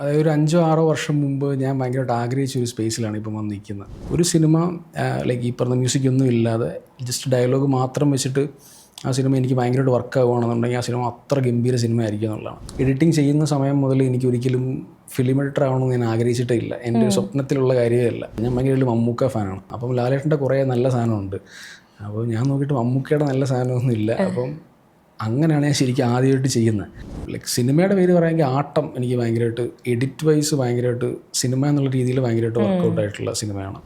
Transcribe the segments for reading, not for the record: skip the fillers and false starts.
അതായത് ഒരു 5-6 വർഷം മുമ്പ് ഞാൻ ഭയങ്കരമായിട്ട് ആഗ്രഹിച്ച ഒരു സ്പേസിലാണ് ഇപ്പം വന്ന് നിൽക്കുന്നത്. ഒരു സിനിമ ലൈക്ക് ഈ പറഞ്ഞ മ്യൂസിക്കൊന്നും ഇല്ലാതെ ജസ്റ്റ് ഡയലോഗ് മാത്രം വെച്ചിട്ട് ആ സിനിമ എനിക്ക് ഭയങ്കരമായിട്ട് വർക്ക് ആവുകയാണെന്നുണ്ടെങ്കിൽ ആ സിനിമ അത്ര ഗംഭീര സിനിമ ആയിരിക്കും എന്നുള്ളതാണ്. എഡിറ്റിംഗ് ചെയ്യുന്ന സമയം മുതൽ എനിക്ക് ഒരിക്കലും ഫിലിം എഡിറ്റർ ആവണമെന്ന് ഞാൻ ആഗ്രഹിച്ചിട്ടേ ഇല്ല. എൻ്റെ ഒരു സ്വപ്നത്തിലുള്ള കാര്യമല്ല. ഞാൻ ഭയങ്കര മമ്മൂക്ക ഫാനാണ്. അപ്പം ലാലേട്ടൻ്റെ കുറേ നല്ല സാധനമുണ്ട്. അപ്പോൾ ഞാൻ നോക്കിയിട്ട് മമ്മൂക്കയുടെ നല്ല സാധനമൊന്നും ഇല്ല. അപ്പം അങ്ങനെയാണ് ഞാൻ ശരിക്കും ആദ്യമായിട്ട് ചെയ്യുന്നത്. ലൈക്ക് സിനിമയുടെ പേര് പറയുമെങ്കിൽ ആട്ടം എനിക്ക് ഭയങ്കരമായിട്ട് എഡിറ്റ് വൈസ് ഭയങ്കരമായിട്ട് സിനിമ എന്നുള്ള രീതിയിൽ ഭയങ്കരമായിട്ട് വർക്കൗട്ട് ആയിട്ടുള്ള സിനിമയാണ്.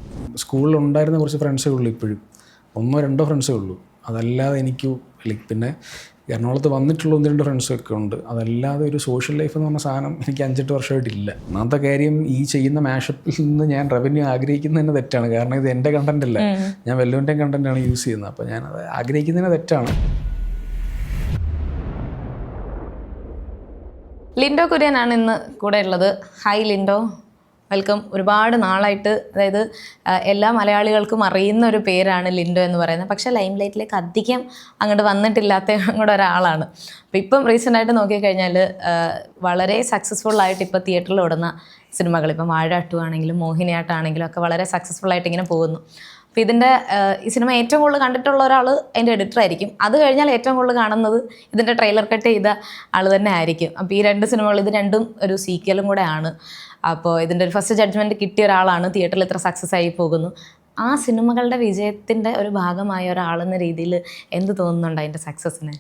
സ്കൂളിൽ ഉണ്ടായിരുന്ന കുറച്ച് ഫ്രണ്ട്സേ ഉള്ളൂ ഇപ്പോഴും, 1-2 ഫ്രണ്ട്സേ ഉള്ളൂ. അതല്ലാതെ എനിക്ക് ലൈക്ക് പിന്നെ എറണാകുളത്ത് വന്നിട്ടുള്ള 1-2 ഫ്രണ്ട്സൊക്കെ ഉണ്ട്. അതല്ലാതെ ഒരു സോഷ്യൽ ലൈഫ് എന്ന് പറഞ്ഞ സാധനം എനിക്ക് 5-8 വർഷമായിട്ടില്ല. ഒന്നാമത്തെ കാര്യം, ഈ ചെയ്യുന്ന മാഷപ്പിൽ നിന്ന് ഞാൻ റവന്യൂ ആഗ്രഹിക്കുന്നതിന് തെറ്റാണ്. കാരണം ഇത് എൻ്റെ കണ്ടന്റ് അല്ല, ഞാൻ വല്ലവൻ്റെയും കണ്ടന്റാണ് യൂസ് ചെയ്യുന്നത്. അപ്പോൾ ഞാനത് ആഗ്രഹിക്കുന്നതിന് തെറ്റാണ്. ലിൻഡോ കുര്യനാണ് ഇന്ന് കൂടെ ഉള്ളത്. Hi Lindo, welcome. ഒരുപാട് നാളായിട്ട്, അതായത് എല്ലാ മലയാളികൾക്കും അറിയുന്ന ഒരു പേരാണ് ലിൻഡോ എന്ന് പറയുന്നത്. പക്ഷേ ലൈം ലൈറ്റിലേക്ക് അധികം അങ്ങോട്ട് വന്നിട്ടില്ലാത്ത അങ്ങോട്ട് ഒരാളാണ്. അപ്പോൾ ഇപ്പം റീസെൻ്റായിട്ട് നോക്കിക്കഴിഞ്ഞാൽ വളരെ സക്സസ്ഫുള്ളായിട്ട് ഇപ്പോൾ തിയേറ്ററിൽ ഓടുന്ന സിനിമകൾ, ഇപ്പം വാഴ 2 ആണെങ്കിലും മോഹിനിയാട്ടമാണെങ്കിലും ഒക്കെ വളരെ സക്സസ്ഫുള്ളായിട്ട് ഇങ്ങനെ പോകുന്നു. അപ്പോൾ ഇതിൻ്റെ ഈ സിനിമ ഏറ്റവും കൂടുതൽ കണ്ടിട്ടുള്ള ഒരാൾ അതിൻ്റെ എഡിറ്റർ ആയിരിക്കും. അത് കഴിഞ്ഞാൽ ഏറ്റവും കൂടുതൽ കാണുന്നത് ഇതിൻ്റെ ട്രെയിലർ കട്ട് ചെയ്ത ആൾ തന്നെ ആയിരിക്കും. അപ്പോൾ ഈ 2 സിനിമകൾ, ഇത് രണ്ടും ഒരു സീക്വലും കൂടെ ആണ്. അപ്പോൾ ഇതിൻ്റെ ഒരു ഫസ്റ്റ് ജഡ്ജ്മെൻറ്റ് കിട്ടിയ ഒരാളാണ്, തിയേറ്ററിൽ ഇത്ര സക്സസ് ആയി പോകുന്നു. ആ സിനിമകളുടെ വിജയത്തിൻ്റെ ഒരു ഭാഗമായ ഒരാളെന്ന രീതിയിൽ എന്ത് തോന്നുന്നുണ്ട് അതിൻ്റെ സക്സസ്സിന്?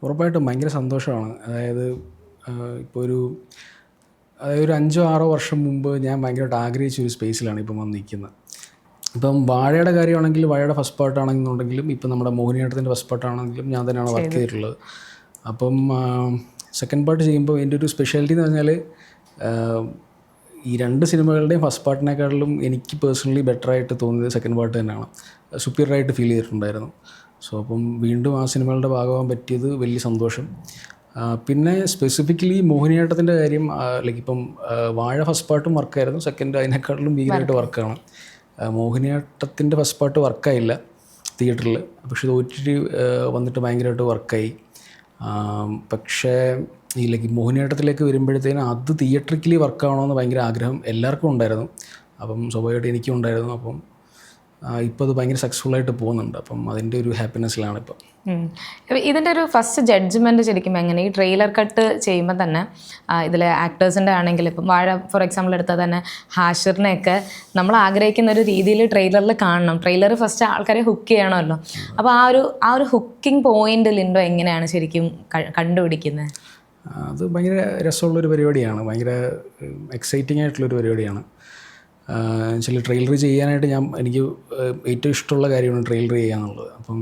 ഉറപ്പായിട്ടും ഭയങ്കര സന്തോഷമാണ്. അതായത് ഇപ്പോൾ ഒരു 5-6 വർഷം മുമ്പ് ഞാൻ ഭയങ്കരമായിട്ട് ആഗ്രഹിച്ച ഒരു സ്പേസിലാണ് ഇപ്പം വന്ന് നിൽക്കുന്നത്. ഇപ്പം വാഴയുടെ കാര്യമാണെങ്കിൽ, വാഴയുടെ ഫസ്റ്റ് പാർട്ടാണെന്നുണ്ടെങ്കിലും, ഇപ്പം നമ്മുടെ മോഹിനിയാട്ടത്തിൻ്റെ ഫസ്റ്റ് പാർട്ടാണെങ്കിലും ഞാൻ തന്നെയാണ് വർക്ക് ചെയ്തിട്ടുള്ളത്. അപ്പം സെക്കൻഡ് പാർട്ട് ചെയ്യുമ്പോൾ എൻ്റെ ഒരു സ്പെഷ്യാലിറ്റി എന്ന് പറഞ്ഞാൽ, ഈ 2 സിനിമകളുടെയും ഫസ്റ്റ് പാർട്ടിനെക്കാളും എനിക്ക് പേഴ്സണലി ബെറ്ററായിട്ട് തോന്നിയത് സെക്കൻഡ് പാർട്ട് തന്നെയാണ്. സുപ്പീരിയറായിട്ട് ഫീൽ ചെയ്തിട്ടുണ്ടായിരുന്നു. സോ അപ്പം വീണ്ടും ആ സിനിമകളുടെ ഭാഗമാകാൻ പറ്റിയത് വലിയ സന്തോഷം. പിന്നെ സ്പെസിഫിക്കലി മോഹിനിയാട്ടത്തിൻ്റെ കാര്യം, ലൈക്ക് ഇപ്പം വാഴ ഫസ്റ്റ് പാർട്ടും വർക്കായിരുന്നു, സെക്കൻഡ് അതിനേക്കാളും ഭീകരമായിട്ട് വർക്കാണ്. മോഹിനിയാട്ടത്തിൻ്റെ ഫസ്റ്റ് പാർട്ട് വർക്കായില്ല തിയേറ്ററിൽ, പക്ഷേ ഇത് OTT വന്നിട്ട് ഭയങ്കരമായിട്ട് വർക്കായി. പക്ഷേ ഈ ലൈക്ക് മോഹിനിയാട്ടത്തിലേക്ക് വരുമ്പോഴത്തേനും അത് തിയേറ്ററിക്കലി വർക്കാവണമെന്ന് ഭയങ്കര ആഗ്രഹം എല്ലാവർക്കും ഉണ്ടായിരുന്നു. അപ്പം സ്വാഭാവികമായിട്ട് എനിക്കും ഉണ്ടായിരുന്നു. അപ്പം ഇപ്പോൾ അത് ഭയങ്കര സക്സസ്ഫുള്ളായിട്ട് പോകുന്നുണ്ട്. അപ്പം അതിൻ്റെ ഒരു ഹാപ്പിനെസ്സിലാണ് ഇപ്പം. ഇതിൻ്റെ ഒരു ഫസ്റ്റ് ജഡ്ജ്മെൻറ്റ് ശരിക്കും എങ്ങനെ, ഈ ട്രെയിലർ കട്ട് ചെയ്യുമ്പോൾ തന്നെ ഇതിലെ ആക്ടേഴ്സിൻ്റെ ആണെങ്കിൽ, ഇപ്പം വാഴ ഫോർ എക്സാമ്പിൾ എടുത്താൽ തന്നെ ഹാഷിറിനെയൊക്കെ നമ്മൾ ആഗ്രഹിക്കുന്ന ഒരു രീതിയിൽ ട്രെയിലറിൽ കാണണം. ട്രെയിലർ ഫസ്റ്റ് ആൾക്കാരെ ഹുക്ക് ചെയ്യണമല്ലോ. അപ്പോൾ ആ ഒരു ഹുക്കിംഗ് പോയിന്റ് ലിൻഡോ എങ്ങനെയാണ് ശരിക്കും കണ്ടുപിടിക്കുന്നത്? അത് ഭയങ്കര രസമുള്ളൊരു പരിപാടിയാണ്, ഭയങ്കര എക്സൈറ്റിംഗ് ആയിട്ടുള്ളൊരു പരിപാടിയാണ്. ചില ട്രെയിലർ ചെയ്യാനായിട്ട് എനിക്ക് ഏറ്റവും ഇഷ്ടമുള്ള കാര്യമാണ് ട്രെയിലർ ചെയ്യാന്നുള്ളത്. അപ്പം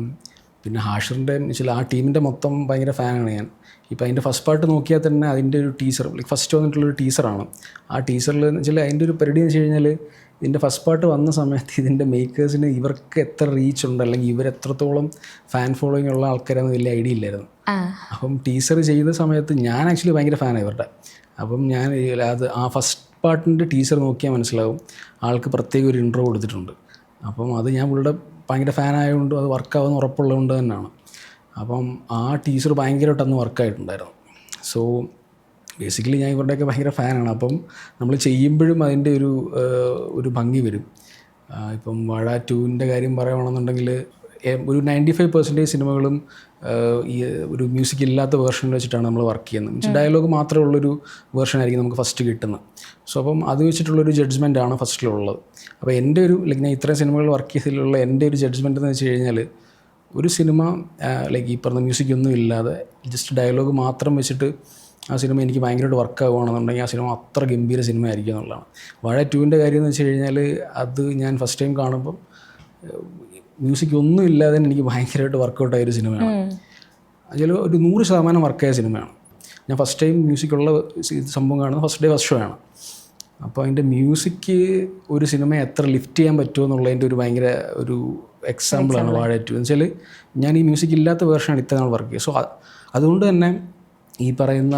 പിന്നെ ഹാഷിറിൻ്റെ ആ ടീമിൻ്റെ മൊത്തം ഭയങ്കര ഫാനാണ് ഞാൻ. ഇപ്പോൾ അതിൻ്റെ ഫസ്റ്റ് പാർട്ട് നോക്കിയാൽ തന്നെ അതിൻ്റെ ഒരു ടീസർ, ലൈക്ക് ഫസ്റ്റ് വന്നിട്ടുള്ളൊരു ടീസറാണ്. ആ ടീസറിൽ എന്ന് വെച്ചാൽ അതിൻ്റെ ഒരു പരിപാടി എന്ന് വെച്ച് കഴിഞ്ഞാൽ, ഇതിൻ്റെ ഫസ്റ്റ് പാർട്ട് വന്ന സമയത്ത് ഇതിൻ്റെ മേക്കേഴ്സിന് ഇവർക്ക് എത്ര റീച്ച് ഉണ്ട്, അല്ലെങ്കിൽ ഇവരെത്രത്തോളം ഫാൻ ഫോളോയിങ് ഉള്ള ആൾക്കാരെന്ന് വലിയ ഐഡിയ ഇല്ലായിരുന്നു. അപ്പം ടീസർ ചെയ്യുന്ന സമയത്ത് ഞാൻ ആക്ച്വലി ഭയങ്കര ഫാനാണ് ഇവരുടെ. അപ്പം ഞാൻ ആ ഫസ്റ്റ് പാർട്ടിൻ്റെ ടീസർ നോക്കിയാൽ മനസ്സിലാവും ആൾക്ക് പ്രത്യേക ഒരു ഇൻട്രോ കൊടുത്തിട്ടുണ്ട്. അപ്പം അത് ഞാൻ പുള്ളിയുടെ ഭയങ്കര ഫാനായതുകൊണ്ട് അത് വർക്കാവുമെന്ന് ഉറപ്പുള്ളതുകൊണ്ട് തന്നെയാണ്. അപ്പം ആ ടീസർ ഭയങ്കരമായിട്ട് അന്ന് വർക്കായിട്ടുണ്ടായിരുന്നു. സോ ബേസിക്കലി ഞാൻ ഇവരുടെയൊക്കെ ഭയങ്കര ഫാനാണ്. അപ്പം നമ്മൾ ചെയ്യുമ്പോഴും അതിൻ്റെ ഒരു ഭംഗി വരും. ഇപ്പം വാഴ 2ൻ്റെ കാര്യം പറയുകയാണെന്നുണ്ടെങ്കിൽ, ഒരു 95% സിനിമകളും ഈ ഒരു മ്യൂസിക് ഇല്ലാത്ത വേർഷൻ വെച്ചിട്ടാണ് നമ്മൾ വർക്ക് ചെയ്യുന്നത്. ഡയലോഗ് മാത്രമേ ഉള്ളൊരു വേർഷനായിരിക്കും നമുക്ക് ഫസ്റ്റ് കിട്ടുന്നത്. സോ അപ്പം അത് വെച്ചിട്ടുള്ളൊരു ജഡ്ജ്മെൻറ്റാണ് ഫസ്റ്റിലുള്ളത്. അപ്പോൾ എൻ്റെ ഒരു ലൈക്ക് ഞാൻ ഇത്രയും സിനിമകൾ വർക്ക് ചെയ്തതിലുള്ള എൻ്റെ ഒരു ജഡ്ജ്മെൻറ്റ് എന്ന് വെച്ച് കഴിഞ്ഞാൽ, ഒരു സിനിമ ലൈക്ക് ഈ പറഞ്ഞ മ്യൂസിക്കൊന്നും ഇല്ലാതെ ജസ്റ്റ് ഡയലോഗ് മാത്രം വെച്ചിട്ട് ആ സിനിമ എനിക്ക് ഭയങ്കരമായിട്ട് വർക്ക് ആവുകയാണെന്നുണ്ടെങ്കിൽ ആ സിനിമ അത്ര ഗംഭീര സിനിമ ആയിരിക്കും എന്നുള്ളതാണ്. വാഴ 2ൻ്റെ കാര്യം എന്ന് വെച്ച് കഴിഞ്ഞാൽ, അത് ഞാൻ ഫസ്റ്റ് ടൈം കാണുമ്പം മ്യൂസിക് ഒന്നും ഇല്ലാതെ തന്നെ എനിക്ക് ഭയങ്കരമായിട്ട് വർക്കൗട്ടായൊരു സിനിമയാണ്. അതിൽ ഒരു 100% വർക്കായ സിനിമയാണ്. ഞാൻ ഫസ്റ്റ് ടൈം മ്യൂസിക്കുള്ള സംഭവം കാണുന്നത് ഫസ്റ്റ് ഡേ ഫസ്റ്റ് ഷോ ആണ്. അപ്പോൾ അതിൻ്റെ മ്യൂസിക് ഒരു സിനിമയെ എത്ര ലിഫ്റ്റ് ചെയ്യാൻ പറ്റുമോ എന്നുള്ളതിൻ്റെ ഒരു ഭയങ്കര ഒരു എക്സാമ്പിളാണ് വാഴ 2. എന്ന് വെച്ചാൽ ഞാൻ ഈ മ്യൂസിക് ഇല്ലാത്ത വേർഷനാണ് ഇത്ര നാൾ വർക്ക് ചെയ്യുക. സോ അതുകൊണ്ട് തന്നെ ഈ പറയുന്ന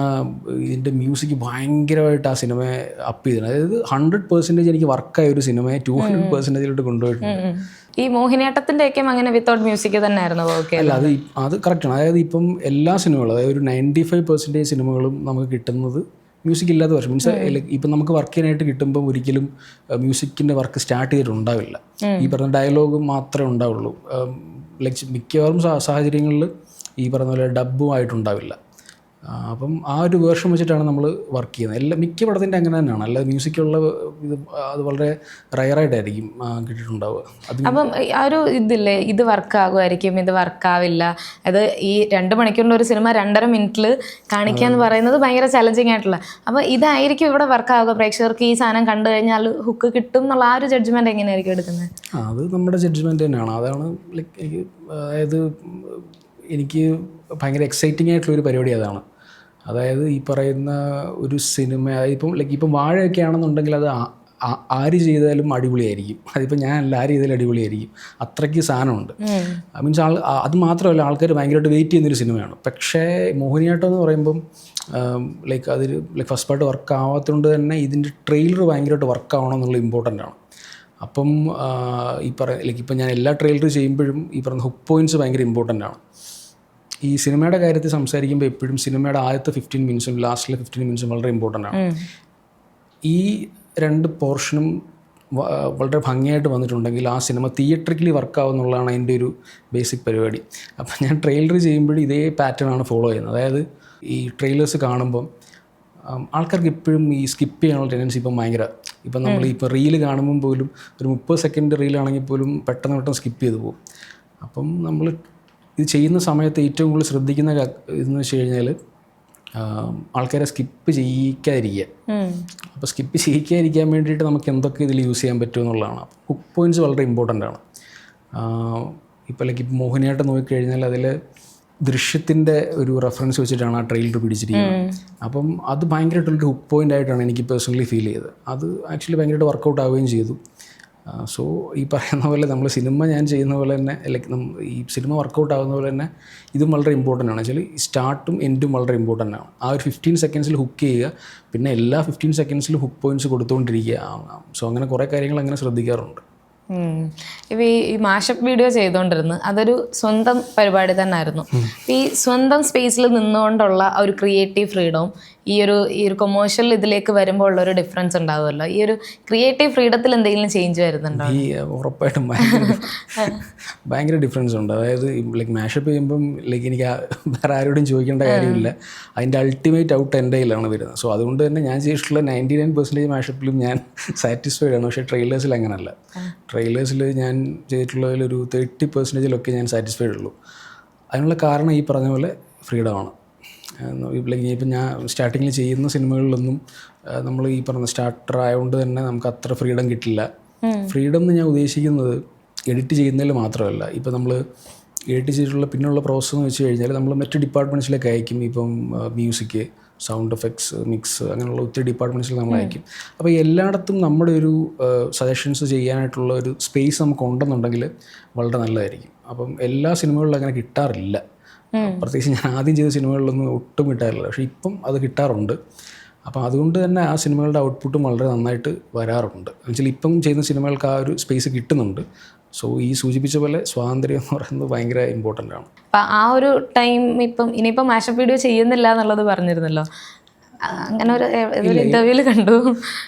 ഇതിൻ്റെ മ്യൂസിക് ഭയങ്കരമായിട്ട് ആ സിനിമയെ അപ്പ് ചെയ്തിട്ടുണ്ട്. അതായത് 100% എനിക്ക് വർക്കായ ഒരു സിനിമയെ 200%-ിലോട്ട് കൊണ്ടുപോയിട്ടുണ്ട്. ഈ മോഹിനിയാട്ടത്തിൻ്റെയൊക്കെ അങ്ങനെ വിത്തൗട്ട് മ്യൂസിക് തന്നെ ആയിരുന്നു? അല്ല, അത് കറക്റ്റാണ്. അതായത് ഇപ്പം എല്ലാ സിനിമകളും, അതായത് ഒരു 95% സിനിമകളും നമുക്ക് കിട്ടുന്നത് മ്യൂസിക് ഇല്ലാത്ത വർഷം മീൻസ് ഇപ്പം നമുക്ക് വർക്ക് ചെയ്യാനായിട്ട് കിട്ടുമ്പോൾ ഒരിക്കലും മ്യൂസിക്കിൻ്റെ വർക്ക് സ്റ്റാർട്ട് ചെയ്തിട്ടുണ്ടാവില്ല. ഈ പറഞ്ഞ ഡയലോഗ് മാത്രമേ ഉണ്ടാവുള്ളൂ. ലൈക്ക് മിക്കവാറും സാഹചര്യങ്ങളിൽ ഈ പറഞ്ഞ പോലെ ഡബ്ബുമായിട്ടുണ്ടാവില്ല. അപ്പം ആ ഒരു വേർഷൻ വെച്ചിട്ടാണ് നമ്മൾ വർക്ക് ചെയ്യുന്നത്. മിക്ക പടത്തിൻ്റെ അങ്ങനെ തന്നെയാണ്. അല്ലാതെ മ്യൂസിക്കുള്ള ഇത് അത് വളരെ റയറായിട്ടായിരിക്കും കിട്ടിയിട്ടുണ്ടാവുക. അപ്പം ആ ഒരു ഇതില്ലേ, ഇത് വർക്കാകുമായിരിക്കും, ഇത് വർക്കാവില്ല, അത് ഈ 2 മണിക്കൂറിൻ്റെ ഒരു സിനിമ 2.5 മിനിറ്റിൽ കാണിക്കുക എന്ന് പറയുന്നത് ഭയങ്കര ചലഞ്ചിങ് ആയിട്ടുള്ള. അപ്പോൾ ഇതായിരിക്കും ഇവിടെ വർക്കാവുക, പ്രേക്ഷകർക്ക് ഈ സാധനം കണ്ടു കഴിഞ്ഞാൽ ഹുക്ക് കിട്ടും എന്നുള്ള ആ ഒരു ജഡ്ജ്മെൻറ്റ് എങ്ങനെയായിരിക്കും എടുക്കുന്നത്? അത് നമ്മുടെ ജഡ്ജ്മെൻറ്റ് തന്നെയാണ്. അതാണ് ലൈക്ക് അതായത് എനിക്ക് ഭയങ്കര എക്സൈറ്റിംഗ് ആയിട്ടുള്ളൊരു പരിപാടി അതാണ്. അതായത് ഈ പറയുന്ന ഒരു സിനിമ ഇപ്പം വാഴയൊക്കെ ആണെന്നുണ്ടെങ്കിൽ അത് ആര് ചെയ്താലും അടിപൊളിയായിരിക്കും. അതിപ്പോൾ ഞാനല്ല, ആര് ചെയ്താലും അടിപൊളിയായിരിക്കും. അത്രയ്ക്ക് സാധനമുണ്ട്. മീൻസ് അത് മാത്രമല്ല, ആൾക്കാർ ഭയങ്കരമായിട്ട് വെയിറ്റ് ചെയ്യുന്നൊരു സിനിമയാണ്. പക്ഷേ മോഹിനിയാട്ടം എന്ന് പറയുമ്പം ഫസ്റ്റ് പാർട്ട് വർക്ക് ആവാത്തതുകൊണ്ട് തന്നെ ഇതിൻ്റെ ട്രെയിലർ ഭയങ്കരമായിട്ട് വർക്ക് ആവണം എന്നുള്ള ഇമ്പോർട്ടൻ്റ് ആണ്. അപ്പം ഇപ്പം ഞാൻ എല്ലാ ട്രെയിലർ ചെയ്യുമ്പോഴും ഈ പറഞ്ഞ ഹുക്ക് പോയിൻറ്റ്സ് ഭയങ്കര ഇമ്പോർട്ടൻ്റ് ആണ്. ഈ സിനിമയുടെ കാര്യത്തിൽ സംസാരിക്കുമ്പോൾ എപ്പോഴും സിനിമയുടെ ആദ്യത്തെ 15 മിനിറ്റ്സും ലാസ്റ്റിലെ 15 മിനിറ്റ്സും വളരെ ഇമ്പോർട്ടൻ്റ് ആണ്. ഈ 2 പോർഷനും വളരെ ഭംഗിയായിട്ട് വന്നിട്ടുണ്ടെങ്കിൽ ആ സിനിമ തിയേറ്ററിക്കലി വർക്കാവും എന്നുള്ളതാണ് എൻ്റെ ഒരു ബേസിക് പരിപാടി. അപ്പം ഞാൻ ട്രെയിലർ ചെയ്യുമ്പോഴും ഇതേ പാറ്റേൺ ആണ് ഫോളോ ചെയ്യുന്നത്. അതായത് ഈ ട്രെയിലേഴ്സ് കാണുമ്പം ആൾക്കാർക്ക് എപ്പോഴും ഈ സ്കിപ്പ് ചെയ്യാനുള്ള ടെൻഡൻസി ഇപ്പം ഭയങ്കര. ഇപ്പം നമ്മൾ ഇപ്പോൾ റീല് കാണുമ്പം പോലും ഒരു 30 സെക്കൻഡ് റീലാണെങ്കിൽ പോലും പെട്ടെന്ന് സ്കിപ്പ് ചെയ്ത് പോകും. അപ്പം നമ്മൾ ഇത് ചെയ്യുന്ന സമയത്ത് ഏറ്റവും കൂടുതൽ ശ്രദ്ധിക്കുന്ന ഇതെന്ന് വെച്ച് കഴിഞ്ഞാൽ ആൾക്കാരെ സ്കിപ്പ് ചെയ്യിക്കാതിരിക്കുക. അപ്പോൾ സ്കിപ്പ് ചെയ്യിക്കാതിരിക്കാൻ വേണ്ടിയിട്ട് നമുക്ക് എന്തൊക്കെ ഇതിൽ യൂസ് ചെയ്യാൻ പറ്റും എന്നുള്ളതാണ്. ഹുക്ക് പോയിൻറ്റ്സ് വളരെ ഇമ്പോർട്ടൻ്റ് ആണ്. ഇപ്പോൾ മോഹിനിയാട്ടം നോക്കിക്കഴിഞ്ഞാൽ അതിൽ ദൃശ്യത്തിൻ്റെ ഒരു റെഫറൻസ് വെച്ചിട്ടാണ് ആ ട്രെയിലർ പിടിച്ചിരിക്കുന്നത്. അപ്പം അത് ഭയങ്കരമായിട്ടുള്ളൊരു ഹുക്ക് പോയിൻ്റ് ആയിട്ടാണ് എനിക്ക് പേഴ്സണലി ഫീൽ ചെയ്തത്. അത് ആക്ച്വലി ഭയങ്കരമായിട്ട് വർക്കൗട്ട് ആവുകയും ചെയ്തു. സോ ഈ പറയുന്ന പോലെ നമ്മൾ സിനിമ ഞാൻ ചെയ്യുന്ന പോലെ തന്നെ ഈ സിനിമ വർക്കൗട്ട് ആകുന്ന പോലെ തന്നെ ഇതും വളരെ ഇമ്പോർട്ടൻ്റ് ആണ്. വെച്ചാൽ സ്റ്റാർട്ടും എൻഡും വളരെ ഇമ്പോർട്ടൻ്റ് ആണ്. ആ ഒരു 15 സെക്കൻഡ്സിൽ ഹുക്ക് ചെയ്യുക, പിന്നെ എല്ലാ 15 സെക്കൻഡ്സിലും ഹുക്ക് പോയിൻറ്റ്സ് കൊടുത്തുകൊണ്ടിരിക്കുക. സോ അങ്ങനെ കുറേ കാര്യങ്ങൾ അങ്ങനെ ശ്രദ്ധിക്കാറുണ്ട്. ഇപ്പോൾ ഈ മാഷപ്പ് വീഡിയോ ചെയ്തുകൊണ്ടിരുന്നു, അതൊരു സ്വന്തം പരിപാടി തന്നെ ആയിരുന്നു. ഈ സ്വന്തം സ്പേസിൽ നിന്നുകൊണ്ടുള്ള ഒരു ക്രിയേറ്റീവ് ഫ്രീഡവും ഈ ഒരു കൊമേഴ്ഷ്യൽ ഇതിലേക്ക് വരുമ്പോൾ ഉള്ളൊരു ഡിഫറൻസ് ഉണ്ടാവുമല്ലോ. ഈ ഒരു ക്രിയേറ്റീവ് ഫ്രീഡത്തിൽ എന്തെങ്കിലും ചേഞ്ച് വരുന്നുണ്ടോ? ഈ ഉറപ്പായിട്ടും ഭയങ്കര ഡിഫറൻസ് ഉണ്ട്. അതായത് മാഷപ്പ് ചെയ്യുമ്പം എനിക്ക് വേറെ ആരോടും ചോദിക്കേണ്ട കാര്യമില്ല. അതിൻ്റെ അൾട്ടിമേറ്റ് ഔട്ട് എൻ്റെ കയ്യിലാണ് വരുന്നത്. സോ അതുകൊണ്ട് തന്നെ ഞാൻ ചെയ്തിട്ടുള്ള 99% മാഷപ്പിലും ഞാൻ സാറ്റിസ്ഫൈഡ് ആണ്. പക്ഷേ ട്രെയിലേഴ്സിൽ അങ്ങനെയല്ല. ട്രെയിലേഴ്സിൽ ഞാൻ ചെയ്തിട്ടുള്ളതിലൊരു 30%-ലൊക്കെ ഞാൻ സാറ്റിസ്ഫൈഡ് ഉള്ളൂ. അതിനുള്ള കാരണം ഈ പറഞ്ഞ പോലെ ഫ്രീഡമാണ്. ഇപ്പം ഞാൻ സ്റ്റാർട്ടിങ്ങിൽ ചെയ്യുന്ന സിനിമകളിലൊന്നും നമ്മൾ ഈ പറഞ്ഞ സ്റ്റാർട്ടർ ആയതുകൊണ്ട് തന്നെ നമുക്ക് അത്ര ഫ്രീഡം കിട്ടില്ല. ഫ്രീഡം എന്ന് ഞാൻ ഉദ്ദേശിക്കുന്നത് എഡിറ്റ് ചെയ്യുന്നതിൽ മാത്രമല്ല. ഇപ്പം നമ്മൾ എഡിറ്റ് ചെയ്തിട്ടുള്ള പിന്നെയുള്ള പ്രോസസ്സ് എന്ന് വെച്ച് കഴിഞ്ഞാൽ നമ്മൾ മറ്റ് ഡിപ്പാർട്ട്മെൻറ്റ്സിലേക്ക് അയക്കും. ഇപ്പം മ്യൂസിക്, സൗണ്ട് എഫക്ട്സ്, മിക്സ്, അങ്ങനെയുള്ള ഒത്തിരി ഡിപ്പാർട്ട്മെൻറ്റ്സിൽ നമ്മൾ അയക്കും. അപ്പോൾ എല്ലായിടത്തും നമ്മുടെ ഒരു സജഷൻസ് ചെയ്യാനായിട്ടുള്ള ഒരു സ്പേസ് നമുക്ക് ഉണ്ടെന്നുണ്ടെങ്കിൽ വളരെ നല്ലതായിരിക്കും. അപ്പം എല്ലാ സിനിമകളിലും അങ്ങനെ കിട്ടാറില്ല. പ്രത്യേകിച്ച് ഞാൻ ആദ്യം ചെയ്ത സിനിമകളിലൊന്നും ഒട്ടും കിട്ടാറില്ല. പക്ഷേ ഇപ്പം അത് കിട്ടാറുണ്ട്. അപ്പം അതുകൊണ്ട് തന്നെ ആ സിനിമകളുടെ ഔട്ട്പുട്ടും വളരെ നന്നായിട്ട് വരാറുണ്ട്. എന്നുവെച്ചാൽ ഇപ്പം ചെയ്യുന്ന സിനിമകൾക്ക് ആ ഒരു സ്പേസ് കിട്ടുന്നുണ്ട്. സോ ഈ സൂചിപ്പിച്ച പോലെ സ്വാതന്ത്ര്യം എന്ന് പറയുന്നത് ഭയങ്കര ഇമ്പോർട്ടൻ്റ് ആണ്. അപ്പം ആ ഒരു ടൈം ഇനിയിപ്പം മാഷപ്പ് വീഡിയോ ചെയ്യുന്നില്ല എന്നുള്ളത് പറഞ്ഞിരുന്നല്ലോ, അങ്ങനെ ഒരു ഇന്റർവ്യൂവിൽ കണ്ടു.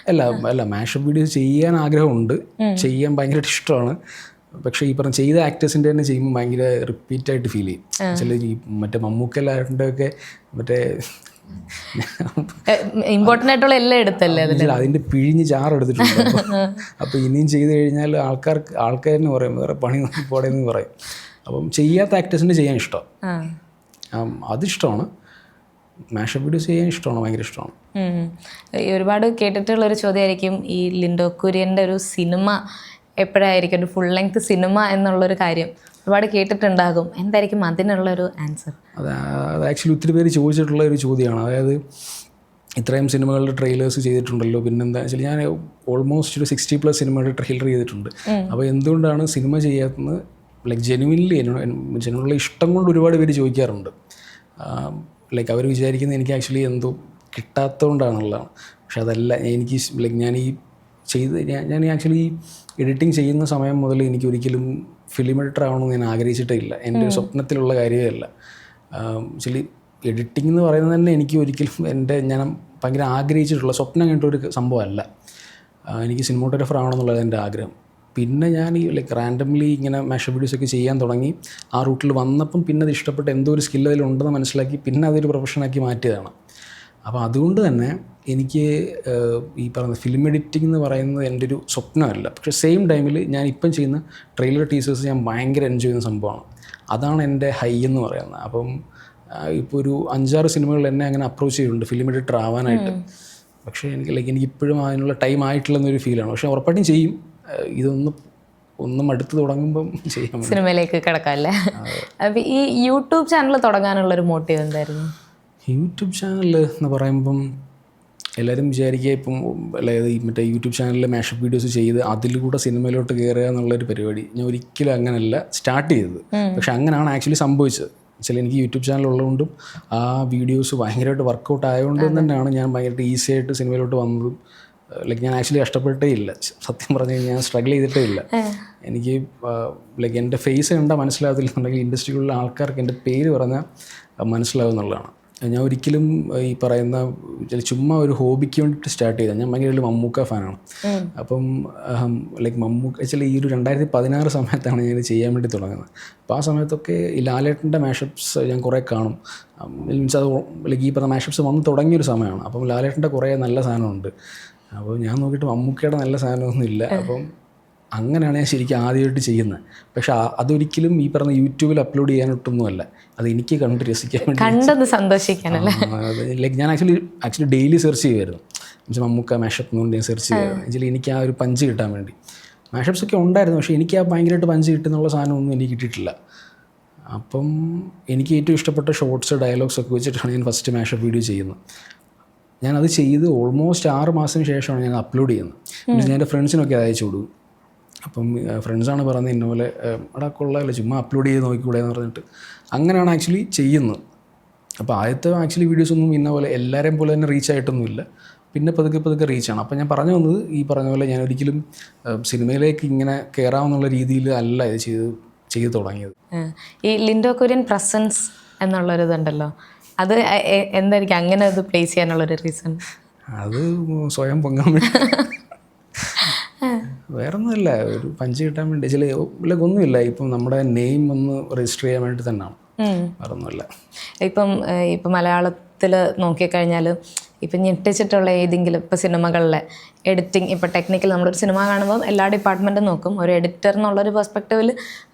അല്ല മാഷപ്പ് വീഡിയോ ചെയ്യാൻ ആഗ്രഹമുണ്ട്, ചെയ്യാൻ ഭയങ്കരമായിട്ട് ഇഷ്ടമാണ്. പക്ഷേ ഈ പറഞ്ഞ ചെയ്ത ആക്ടേഴ്സിൻ്റെ തന്നെ ചെയ്യുമ്പോൾ ഭയങ്കര റിപ്പീറ്റായിട്ട് ഫീൽ ചെയ്യും. ചില ഈ മറ്റേ മമ്മൂക്കല്ലാണ്ടൊക്കെ മറ്റേ ഇമ്പോർട്ടൻ്റ് ആയിട്ടുള്ള എല്ലാം എടുത്തല്ലേ അതിൻ്റെ പിഴിഞ്ഞ് ചാറെടുത്തിട്ടുണ്ട്. അപ്പോൾ ഇനിയും ചെയ്ത് കഴിഞ്ഞാൽ ആൾക്കാരെന്ന് പറയും വേറെ പണി നോക്കി പോടെന്ന് പറയും. അപ്പം ചെയ്യാത്ത ആക്ടേഴ്സിൻ്റെ ചെയ്യാൻ ഇഷ്ടം, അതിഷ്ടമാണ്. മാഷപ്പ് വീഡിയോസ് ചെയ്യാൻ ഇഷ്ടമാണ്, ഭയങ്കര ഇഷ്ടമാണ്. ഒരുപാട് കേട്ടിട്ടുള്ളൊരു ചോദ്യമായിരിക്കും ഈ ലിൻഡോ കുര്യൻ്റെ ഒരു സിനിമ എപ്പോഴായിരിക്കും ഒരു ഫുൾ ലെങ്ത് സിനിമ എന്നുള്ളൊരു കാര്യം ഒരുപാട് കേട്ടിട്ടുണ്ടാകും. എന്തായിരിക്കും അതിനുള്ളൊരു ആൻസർ? അത് ആക്ച്വലി ഒത്തിരി പേര് ചോദിച്ചിട്ടുള്ള ഒരു ചോദ്യമാണ്. അതായത് ഇത്രയും സിനിമകളുടെ ട്രെയിലേഴ്സ് ചെയ്തിട്ടുണ്ടല്ലോ, പിന്നെന്താ വെച്ചാൽ ഞാൻ ഓൾമോസ്റ്റ് ഒരു 60+ സിനിമകളുടെ ട്രെയിലർ ചെയ്തിട്ടുണ്ട്. അപ്പോൾ എന്തുകൊണ്ടാണ് സിനിമ ചെയ്യാത്തത്? ജനുവനുള്ള ഇഷ്ടം കൊണ്ട് ഒരുപാട് പേര് ചോദിക്കാറുണ്ട്. അവർ വിചാരിക്കുന്നത് എനിക്ക് ആക്ച്വലി എന്തോ കിട്ടാത്തതുകൊണ്ടാണുള്ളതാണ്. പക്ഷെ അതല്ല. എനിക്ക് ഞാൻ ആക്ച്വലി എഡിറ്റിംഗ് ചെയ്യുന്ന സമയം മുതൽ എനിക്ക് ഒരിക്കലും ഫിലിം എഡിറ്റർ ആവണമെന്ന് ഞാൻ ആഗ്രഹിച്ചിട്ടില്ല. എൻ്റെ ഒരു സ്വപ്നത്തിലുള്ള കാര്യമല്ല. ആക്ച്വലി എഡിറ്റിംഗ് എന്ന് പറയുന്നത് തന്നെ എനിക്ക് ഒരിക്കലും ഞാൻ ഭയങ്കര ആഗ്രഹിച്ചിട്ടുള്ള സ്വപ്നം കണ്ടൊരു സംഭവമല്ല. എനിക്ക് സിനിമാറ്റോഗ്രാഫർ ആവണമെന്നുള്ളത് എൻ്റെ ആഗ്രഹം. പിന്നെ ഞാൻ ഈ ലൈക്ക് റാൻഡംലി ഇങ്ങനെ മാഷപ്പ് വീഡിയോസൊക്കെ ചെയ്യാൻ തുടങ്ങി. ആ റൂട്ടിൽ വന്നപ്പം പിന്നെ അത് ഇഷ്ടപ്പെട്ട് എന്തോ ഒരു സ്കിൽ അതിലുണ്ടെന്ന് മനസ്സിലാക്കി പിന്നെ അതൊരു പ്രൊഫഷനാക്കി മാറ്റിയതാണ്. അപ്പോൾ അതുകൊണ്ട് തന്നെ എനിക്ക് ഈ പറയുന്ന ഫിലിം എഡിറ്റിംഗ് എന്ന് പറയുന്നത് എൻ്റെ ഒരു സ്വപ്നമല്ല. പക്ഷേ സെയിം ടൈമിൽ ഞാൻ ഇപ്പം ചെയ്യുന്ന ട്രെയിലർ ടീസേഴ്സ് ഞാൻ ഭയങ്കര എൻജോയ് ചെയ്യുന്ന സംഭവമാണ്. അതാണ് എൻ്റെ ഹൈ എന്ന് പറയുന്നത്. അപ്പം ഇപ്പോൾ ഒരു 5-6 സിനിമകൾ എന്നെ അങ്ങനെ അപ്രോച്ച് ചെയ്തിട്ടുണ്ട് ഫിലിം എഡിറ്റർ ആവാനായിട്ട്. പക്ഷേ എനിക്ക് ഇപ്പോഴും അതിനുള്ള ടൈം ആയിട്ടില്ലെന്നൊരു ഫീലാണ്. പക്ഷേ ഉറപ്പായിട്ടും ചെയ്യും. ഒന്നും അടുത്ത് തുടങ്ങുമ്പം ചെയ്യാം, സിനിമയിലേക്ക് കിടക്കാമല്ലേ. അപ്പോൾ ഈ യൂട്യൂബ് ചാനൽ തുടങ്ങാനുള്ളൊരു മോട്ടീവ് എന്തായിരുന്നു? യൂട്യൂബ് ചാനൽ എന്ന് പറയുമ്പം എല്ലാവരും വിചാരിക്കുക ഇപ്പം അതായത് ഈ മറ്റേ യൂട്യൂബ് ചാനലിൽ മാഷപ്പ് വീഡിയോസ് ചെയ്ത് അതിലൂടെ സിനിമയിലോട്ട് കയറുക എന്നുള്ളൊരു പരിപാടി. ഞാൻ ഒരിക്കലും അങ്ങനെയല്ല സ്റ്റാർട്ട് ചെയ്തത്. പക്ഷെ അങ്ങനെയാണ് ആക്ച്വലി സംഭവിച്ചത്. വെച്ചാൽ എനിക്ക് യൂട്യൂബ് ചാനൽ ഉള്ളതുകൊണ്ടും ആ വീഡിയോസ് ഭയങ്കരമായിട്ട് വർക്കൗട്ട് ആയതുകൊണ്ടും തന്നെയാണ് ഞാൻ ഭയങ്കരമായിട്ട് ഈസി ആയിട്ട് സിനിമയിലോട്ട് വന്നതും. ലൈക്ക് ഞാൻ ആക്ച്വലി കഷ്ടപ്പെട്ടേ ഇല്ല. സത്യം പറഞ്ഞു കഴിഞ്ഞാൽ ഞാൻ സ്ട്രഗിൾ ചെയ്തിട്ടേ ഇല്ല. എനിക്ക് ലൈക്ക് എൻ്റെ ഫേസ് കണ്ടാൽ മനസ്സിലാകത്തില്ലെന്നുണ്ടെങ്കിൽ ഇൻഡസ്ട്രിയിലുള്ള ആൾക്കാർക്ക് എൻ്റെ പേര് പറഞ്ഞാൽ മനസ്സിലാവും എന്നുള്ളതാണ്. ഞാൻ ഒരിക്കലും ഈ പറയുന്ന ചുമ്മാ ഒരു ഹോബിക്ക് വേണ്ടിയിട്ട് സ്റ്റാർട്ട് ചെയ്തത്. ഞാൻ ഭയങ്കര ഒരു മമ്മൂക്ക ഫാനാണ്. അപ്പം ലൈക്ക് മമ്മൂക്ക ആക്ച്വലി ഈ ഒരു 2016 സമയത്താണ് ഞാൻ ചെയ്യാൻ വേണ്ടി തുടങ്ങുന്നത്. അപ്പോൾ ആ സമയത്തൊക്കെ ഈ ലാലേട്ടൻ്റെ മാഷപ്സ് ഞാൻ കുറേ കാണും. മീൻസ് അത് ലൈക്ക് ഈ പറഞ്ഞ മാഷപ്സ് വന്ന് തുടങ്ങിയൊരു സമയമാണ്. അപ്പം ലാലേട്ടൻ്റെ കുറേ നല്ല സാധനമുണ്ട്. അപ്പോൾ ഞാൻ നോക്കിയിട്ട് മമ്മൂക്കയുടെ നല്ല സാധനമൊന്നും ഇല്ല. അപ്പം അങ്ങനെയാണ് ഞാൻ ശരിക്കും ആദ്യമായിട്ട് ചെയ്യുന്നത്. പക്ഷെ അതൊരിക്കലും ഈ പറഞ്ഞ യൂട്യൂബിൽ അപ്ലോഡ് ചെയ്യാനൊട്ടൊന്നുമല്ല. അത് എനിക്ക് കണ്ട് രസിക്കാൻ വേണ്ടി, കണ്ടൊന്ന് സന്തോഷിക്കാനല്ലേ. ലൈക്ക് ഞാൻ ആക്ച്വലി ഡെയിലി സെർച്ച് ചെയ്യുമായിരുന്നു. എന്നുവെച്ചാൽ മമ്മൂക്ക മാഷപ്പ് എന്നുകൊണ്ട് ഞാൻ സെർച്ച് ചെയ്യുമായിരുന്നു. ആക്ച്വലി എനിക്ക് ആ ഒരു പഞ്ച് കിട്ടാൻ വേണ്ടി. മാഷപ്സൊക്കെ ഉണ്ടായിരുന്നു, പക്ഷേ എനിക്ക് ആ ഭയങ്കരമായിട്ട് പഞ്ച് കിട്ടുന്നുള്ള സാധനമൊന്നും എനിക്ക് കിട്ടിയിട്ടില്ല. അപ്പം എനിക്ക് ഏറ്റവും ഇഷ്ടപ്പെട്ട ഷോർട്സ് ഡയലോഗ്സ് ഒക്കെ വെച്ചിട്ടാണ് ഞാൻ ഫസ്റ്റ് മാഷപ്പ് വീഡിയോ ചെയ്യുന്നത്. ഞാനത് ചെയ്ത് ഓൾമോസ്റ്റ് 6 മാസത്തിന് ശേഷമാണ് ഞാൻ അപ്ലോഡ് ചെയ്യുന്നത്. ഞാൻ എൻ്റെ ഫ്രണ്ട്സിനൊക്കെ അത് അയച്ചു കൊടുക്കും. അപ്പം ഫ്രണ്ട്സാണ് പറയുന്നത് ഇന്നപോലെ അവിടെ കൊള്ളാമല്ലോ, ചുമ്മാ അപ്ലോഡ് ചെയ്ത് നോക്കിക്കൂടെ എന്ന് പറഞ്ഞിട്ട് അങ്ങനെയാണ് ആക്ച്വലി ചെയ്യുന്നത്. അപ്പോൾ ആദ്യത്തെ ആക്ച്വലി വീഡിയോസൊന്നും ഇന്ന പോലെ എല്ലാവരെയും പോലെ തന്നെ റീച്ച് ആയിട്ടൊന്നുമില്ല. പിന്നെ പതുക്കെ റീച്ചാണ്. അപ്പോൾ ഞാൻ പറഞ്ഞു വന്നത് ഈ പറഞ്ഞ പോലെ ഞാൻ ഒരിക്കലും സിനിമയിലേക്ക് ഇങ്ങനെ കയറാമെന്നുള്ള രീതിയിൽ അല്ല ഇത് ചെയ്ത് തുടങ്ങിയത്. ഈ ലിൻഡോ കുര്യൻ പ്രസൻസ് എന്നുള്ളൊരിതുണ്ടല്ലോ, അത് എന്തായിരിക്കും അങ്ങനെ അത് പ്ലേസ് ചെയ്യാനുള്ളൊരു റീസൺ? അത് സ്വയം പൊങ്ങാൻ വേണ്ടി, വേറെ ഒന്നുമില്ല. ഒരു പഞ്ച് കിട്ടാൻ വേണ്ടി. ചില ലൈക്ക് ഒന്നുമില്ല. ഇപ്പം നമ്മുടെ നെയിം ഒന്ന് രജിസ്റ്റർ ചെയ്യാൻ വേണ്ടി തന്നെയാണ്, വേറെ ഒന്നുമില്ല. ഇപ്പം മലയാളത്തിൽ നോക്കിക്കഴിഞ്ഞാൽ ഇപ്പം ഞെട്ടിച്ചിട്ടുള്ള ഏതെങ്കിലും ഇപ്പോൾ സിനിമകളിലെ എഡിറ്റിംഗ്, ഇപ്പോൾ ടെക്നിക്കൽ നമ്മളൊരു സിനിമ കാണുമ്പോൾ എല്ലാ ഡിപ്പാർട്ട്മെൻറ്റും നോക്കും. ഒരു എഡിറ്റർ എന്നുള്ളൊരു പെർസ്പെക്റ്റീവിൽ